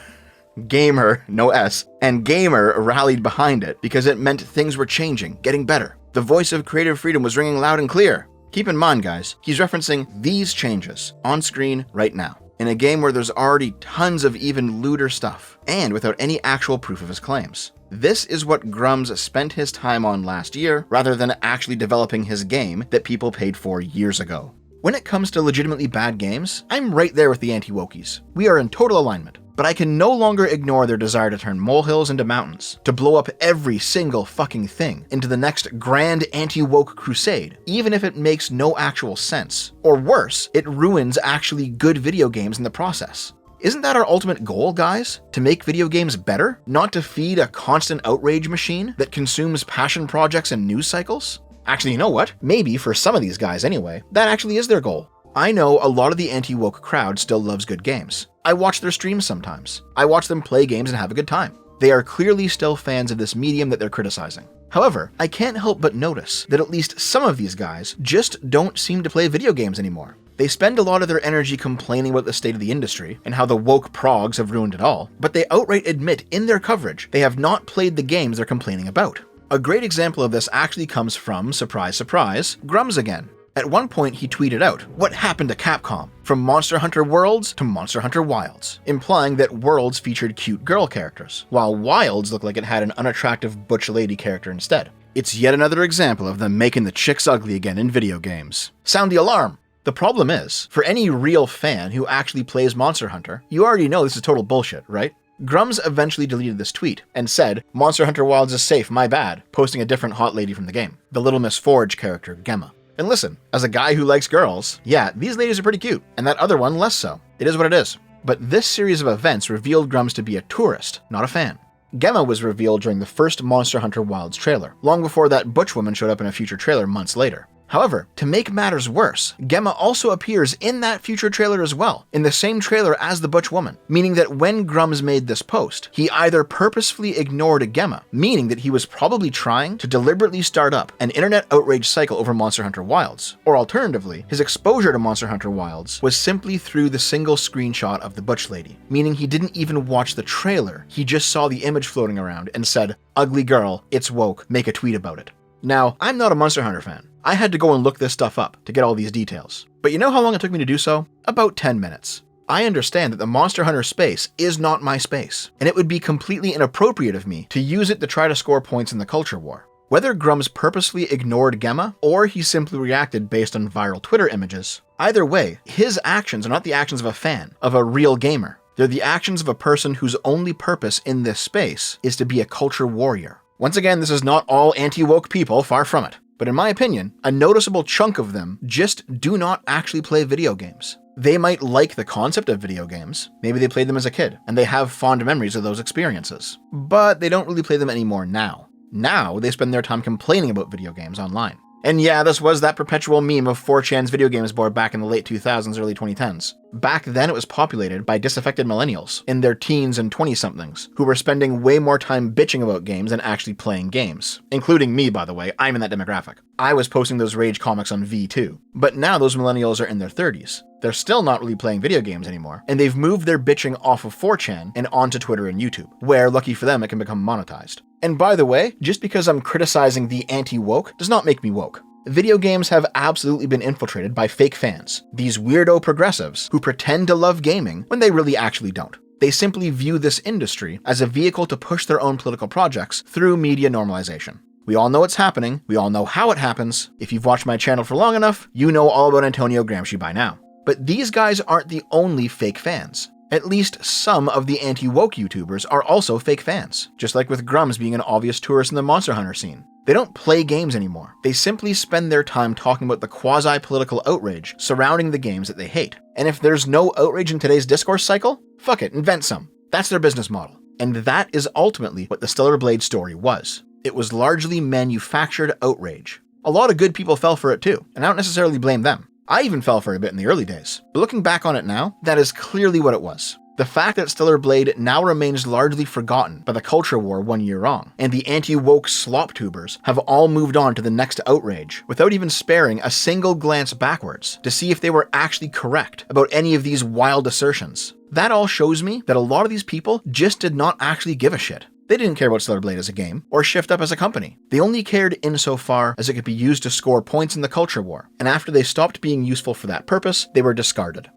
no S, and Gamer rallied behind it because it meant things were changing, getting better. The voice of creative freedom was ringing loud and clear. Keep in mind, guys, he's referencing these changes on screen right now, in a game where there's already tons of even lewder stuff, and without any actual proof of his claims. This is what Grums spent his time on last year, rather than actually developing his game that people paid for years ago. When it comes to legitimately bad games, I'm right there with the anti-wokies. We are in total alignment. But I can no longer ignore their desire to turn molehills into mountains, to blow up every single fucking thing into the next grand anti-woke crusade, even if it makes no actual sense. Or worse, it ruins actually good video games in the process. Isn't that our ultimate goal, guys? To make video games better? Not to feed a constant outrage machine that consumes passion projects and news cycles? Actually, you know what? Maybe for some of these guys anyway, that actually is their goal. I know a lot of the anti-woke crowd still loves good games. I watch their streams sometimes. I watch them play games and have a good time. They are clearly still fans of this medium that they're criticizing. However, I can't help but notice that at least some of these guys just don't seem to play video games anymore. They spend a lot of their energy complaining about the state of the industry and how the woke progs have ruined it all, but they outright admit in their coverage they have not played the games they're complaining about. A great example of this actually comes from, surprise surprise, Grums again. At one point he tweeted out, "What happened to Capcom? From Monster Hunter Worlds to Monster Hunter Wilds," implying that Worlds featured cute girl characters, while Wilds looked like it had an unattractive butch lady character instead. It's yet another example of them making the chicks ugly again in video games. Sound the alarm! The problem is, for any real fan who actually plays Monster Hunter, you already know this is total bullshit, right? Grums eventually deleted this tweet and said, "Monster Hunter Wilds is safe, my bad," posting a different hot lady from the game, the Little Miss Forge character, Gemma. And listen, as a guy who likes girls, yeah, these ladies are pretty cute, and that other one less so. It is what it is. But this series of events revealed Grums to be a tourist, not a fan. Gemma was revealed during the first Monster Hunter Wilds trailer, long before that butch woman showed up in a future trailer months later. However, to make matters worse, Gemma also appears in that future trailer as well, in the same trailer as the butch woman, meaning that when Grums made this post, he either purposefully ignored Gemma, meaning that he was probably trying to deliberately start up an internet outrage cycle over Monster Hunter Wilds, or alternatively, his exposure to Monster Hunter Wilds was simply through the single screenshot of the butch lady, meaning he didn't even watch the trailer, he just saw the image floating around and said, "Ugly girl, it's woke, make a tweet about it." Now, I'm not a Monster Hunter fan. I had to go and look this stuff up to get all these details. But you know how long it took me to do so? About 10 minutes. I understand that the Monster Hunter space is not my space, and it would be completely inappropriate of me to use it to try to score points in the culture war. Whether Grums purposely ignored Gemma, or he simply reacted based on viral Twitter images, either way, his actions are not the actions of a fan, of a real gamer. They're the actions of a person whose only purpose in this space is to be a culture warrior. Once again, this is not all anti-woke people, far from it. But in my opinion, a noticeable chunk of them just do not actually play video games. They might like the concept of video games, maybe they played them as a kid, and they have fond memories of those experiences. But they don't really play them anymore now. Now, they spend their time complaining about video games online. And yeah, this was that perpetual meme of 4chan's video games board back in the late 2000s, early 2010s. Back then it was populated by disaffected millennials in their teens and 20-somethings who were spending way more time bitching about games than actually playing games. Including me, by the way, I'm in that demographic. I was posting those rage comics on V too. But now those millennials are in their 30s. They're still not really playing video games anymore, and they've moved their bitching off of 4chan and onto Twitter and YouTube, where, lucky for them, it can become monetized. And by the way, just because I'm criticizing the anti-woke does not make me woke. Video games have absolutely been infiltrated by fake fans, these weirdo progressives who pretend to love gaming when they really actually don't. They simply view this industry as a vehicle to push their own political projects through media normalization. We all know it's happening, we all know how it happens. If you've watched my channel for long enough, you know all about Antonio Gramsci by now. But these guys aren't the only fake fans. At least some of the anti-woke YouTubers are also fake fans, just like with Grums being an obvious tourist in the Monster Hunter scene. They don't play games anymore. They simply spend their time talking about the quasi-political outrage surrounding the games that they hate. And if there's no outrage in today's discourse cycle, fuck it, invent some. That's their business model. And that is ultimately what the Stellar Blade story was. It was largely manufactured outrage. A lot of good people fell for it too, and I don't necessarily blame them. I even fell for it a bit in the early days. But looking back on it now, that is clearly what it was. The fact that Stellar Blade now remains largely forgotten by the culture war 1 year on, and the anti-woke sloptubers have all moved on to the next outrage without even sparing a single glance backwards to see if they were actually correct about any of these wild assertions. That all shows me that a lot of these people just did not actually give a shit. They didn't care about Stellar Blade as a game, or Shift Up as a company. They only cared insofar as it could be used to score points in the culture war, and after they stopped being useful for that purpose, they were discarded.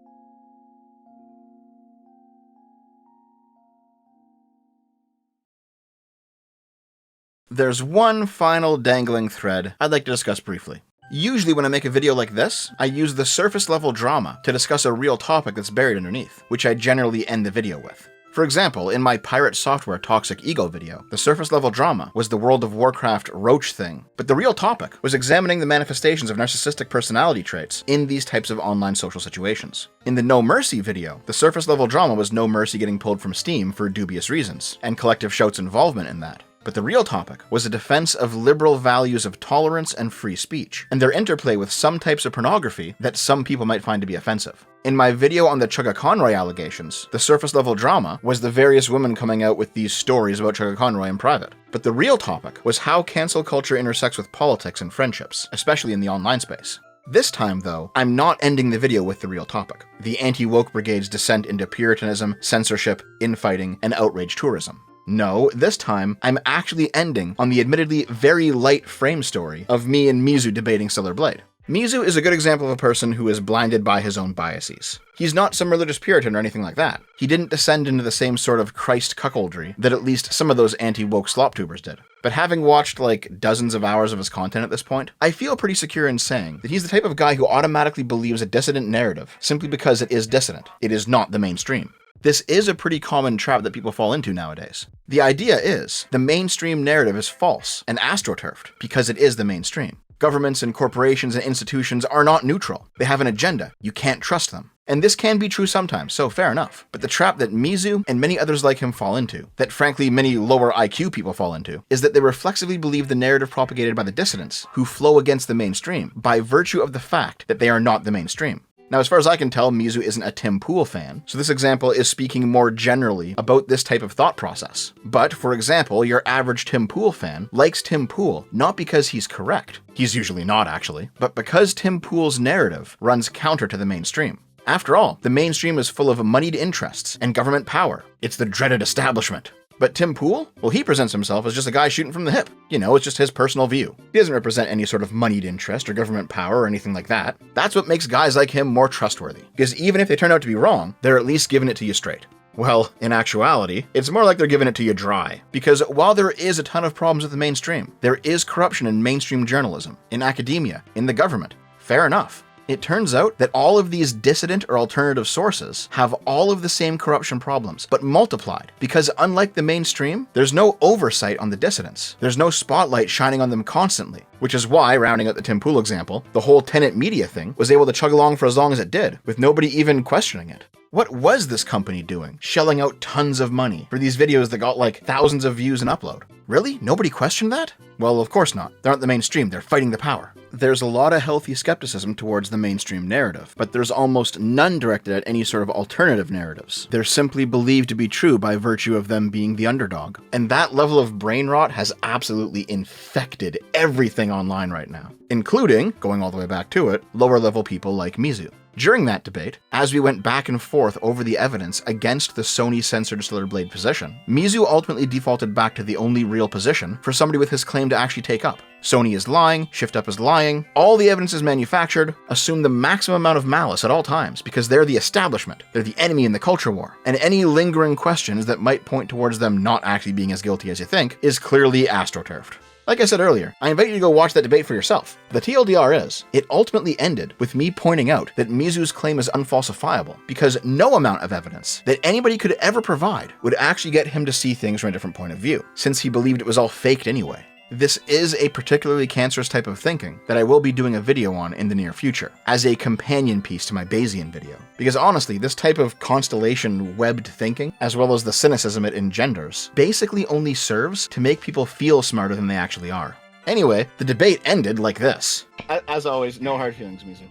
There's one final dangling thread I'd like to discuss briefly. Usually when I make a video like this, I use the surface level drama to discuss a real topic that's buried underneath, which I generally end the video with. For example, in my Pirate Software Toxic Ego video, the surface level drama was the World of Warcraft roach thing, but the real topic was examining the manifestations of narcissistic personality traits in these types of online social situations. In the No Mercy video, the surface level drama was No Mercy getting pulled from Steam for dubious reasons, and Collective Shout's involvement in that. But the real topic was a defense of liberal values of tolerance and free speech, and their interplay with some types of pornography that some people might find to be offensive. In my video on the Chugga Conroy allegations, the surface level drama was the various women coming out with these stories about Chugga Conroy in private. But the real topic was how cancel culture intersects with politics and friendships, especially in the online space. This time, though, I'm not ending the video with the real topic, the anti-woke brigade's descent into puritanism, censorship, infighting, and outrage tourism. No, this time, I'm actually ending on the admittedly very light frame story of me and Mizu debating Stellar Blade. Mizu is a good example of a person who is blinded by his own biases. He's not some religious Puritan or anything like that. He didn't descend into the same sort of Christ cuckoldry that at least some of those anti-woke sloptubers did. But having watched like dozens of hours of his content at this point, I feel pretty secure in saying that he's the type of guy who automatically believes a dissident narrative simply because it is dissident. It is not the mainstream. This is a pretty common trap that people fall into nowadays. The idea is, the mainstream narrative is false and astroturfed because it is the mainstream. Governments and corporations and institutions are not neutral. They have an agenda. You can't trust them. And this can be true sometimes, so fair enough. But the trap that Mizu and many others like him fall into, that frankly many lower IQ people fall into, is that they reflexively believe the narrative propagated by the dissidents, who flow against the mainstream, by virtue of the fact that they are not the mainstream. Now, as far as I can tell, Mizu isn't a Tim Pool fan, so this example is speaking more generally about this type of thought process. But, for example, your average Tim Pool fan likes Tim Pool not because he's correct, he's usually not actually, but because Tim Pool's narrative runs counter to the mainstream. After all, the mainstream is full of moneyed interests and government power. It's the dreaded establishment. But Tim Pool? Well, he presents himself as just a guy shooting from the hip. You know, it's just his personal view. He doesn't represent any sort of moneyed interest or government power or anything like that. That's what makes guys like him more trustworthy. Because even if they turn out to be wrong, they're at least giving it to you straight. Well, in actuality, it's more like they're giving it to you dry. Because while there is a ton of problems with the mainstream, there is corruption in mainstream journalism, in academia, in the government. Fair enough. It turns out that all of these dissident or alternative sources have all of the same corruption problems, but multiplied, because unlike the mainstream, there's no oversight on the dissidents. There's no spotlight shining on them constantly, which is why, rounding out the Tim Pool example, the whole Tenet Media thing was able to chug along for as long as it did, with nobody even questioning it. What was this company doing, shelling out tons of money for these videos that got like thousands of views and upload? Really? Nobody questioned that? Well, of course not. They aren't the mainstream, they're fighting the power. There's a lot of healthy skepticism towards the mainstream narrative, but there's almost none directed at any sort of alternative narratives. They're simply believed to be true by virtue of them being the underdog. And that level of brain rot has absolutely infected everything online right now, including, going all the way back to it, lower level people like Mizu. During that debate, as we went back and forth over the evidence against the Sony censored Stellar Blade position, Mizu ultimately defaulted back to the only real position for somebody with his claim to actually take up. Sony is lying, Shift Up is lying, all the evidence is manufactured, assume the maximum amount of malice at all times because they're the establishment, they're the enemy in the culture war, and any lingering questions that might point towards them not actually being as guilty as you think is clearly astroturfed. Like I said earlier, I invite you to go watch that debate for yourself. The TLDR is, it ultimately ended with me pointing out that Mizu's claim is unfalsifiable because no amount of evidence that anybody could ever provide would actually get him to see things from a different point of view, since he believed it was all faked anyway. This is a particularly cancerous type of thinking that I will be doing a video on in the near future, as a companion piece to my Bayesian video. Because honestly, this type of constellation-webbed thinking, as well as the cynicism it engenders, basically only serves to make people feel smarter than they actually are. Anyway, the debate ended like this. As always, no hard feelings, Mizu.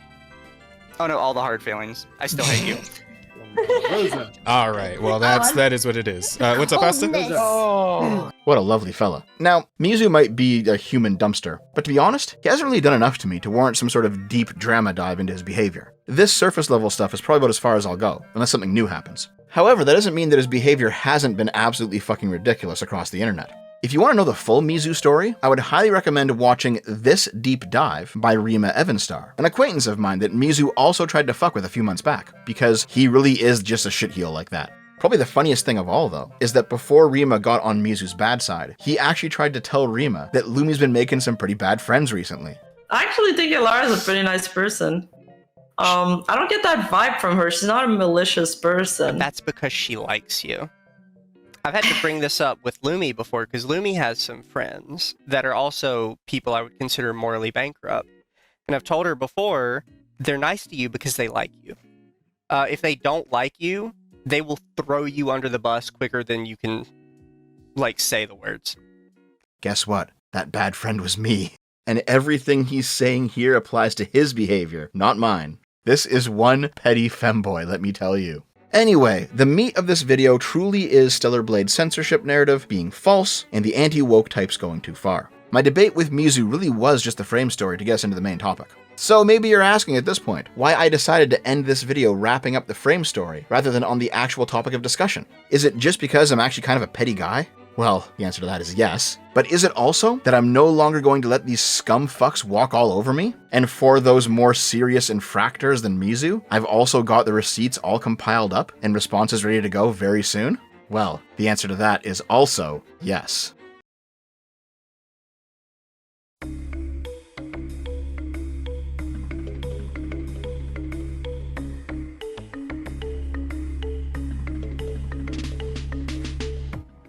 Oh no, all the hard feelings. I still hate you. All right, well that is what it is. What's up, Asta? Oh. What a lovely fella. Now, Mizu might be a human dumpster, but to be honest, he hasn't really done enough to me to warrant some sort of deep drama dive into his behavior. This surface level stuff is probably about as far as I'll go, unless something new happens. However, that doesn't mean that his behavior hasn't been absolutely fucking ridiculous across the internet. If you want to know the full Mizu story, I would highly recommend watching This Deep Dive by Rima Evanstar, an acquaintance of mine that Mizu also tried to fuck with a few months back, because he really is just a shitheel like that. Probably the funniest thing of all, though, is that before Rima got on Mizu's bad side, he actually tried to tell Rima that Lumi's been making some pretty bad friends recently. I actually think Ilara's a pretty nice person. I don't get that vibe from her. She's not a malicious person. That's because she likes you. I've had to bring this up with Lumi before, because Lumi has some friends that are also people I would consider morally bankrupt. And I've told her before, they're nice to you because they like you. If they don't like you, they will throw you under the bus quicker than you can, say the words. Guess what? That bad friend was me. And everything he's saying here applies to his behavior, not mine. This is one petty femboy, let me tell you. Anyway, the meat of this video truly is Stellar Blade's censorship narrative being false and the anti-woke types going too far. My debate with Mizu really was just the frame story to get us into the main topic. So maybe you're asking at this point why I decided to end this video wrapping up the frame story rather than on the actual topic of discussion. Is it just because I'm actually kind of a petty guy? Well, the answer to that is yes. But is it also that I'm no longer going to let these scum fucks walk all over me? And for those more serious infractors than Mizu, I've also got the receipts all compiled up and responses ready to go very soon? Well, the answer to that is also yes.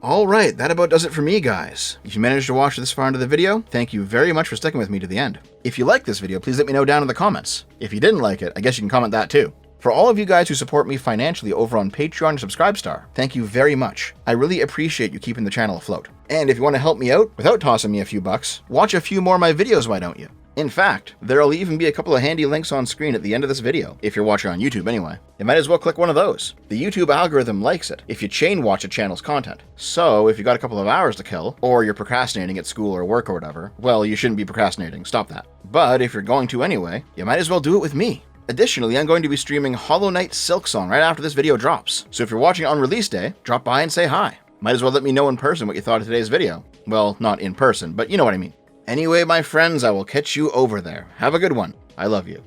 Alright, that about does it for me, guys. If you managed to watch this far into the video, thank you very much for sticking with me to the end. If you liked this video, please let me know down in the comments. If you didn't like it, I guess you can comment that too. For all of you guys who support me financially over on Patreon and Subscribestar, thank you very much. I really appreciate you keeping the channel afloat. And if you want to help me out without tossing me a few bucks, watch a few more of my videos, why don't you? In fact, there'll even be a couple of handy links on screen at the end of this video, if you're watching on YouTube anyway. You might as well click one of those. The YouTube algorithm likes it if you chain watch a channel's content. So if you got a couple of hours to kill, or you're procrastinating at school or work or whatever, well, you shouldn't be procrastinating, stop that. But if you're going to anyway, you might as well do it with me. Additionally, I'm going to be streaming Hollow Knight Silksong right after this video drops. So if you're watching on release day, drop by and say hi. Might as well let me know in person what you thought of today's video. Well, not in person, but you know what I mean. Anyway, my friends, I will catch you over there. Have a good one. I love you.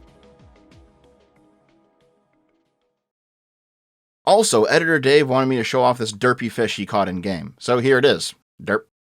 Also, Editor Dave wanted me to show off this derpy fish he caught in game, so here it is. Derp.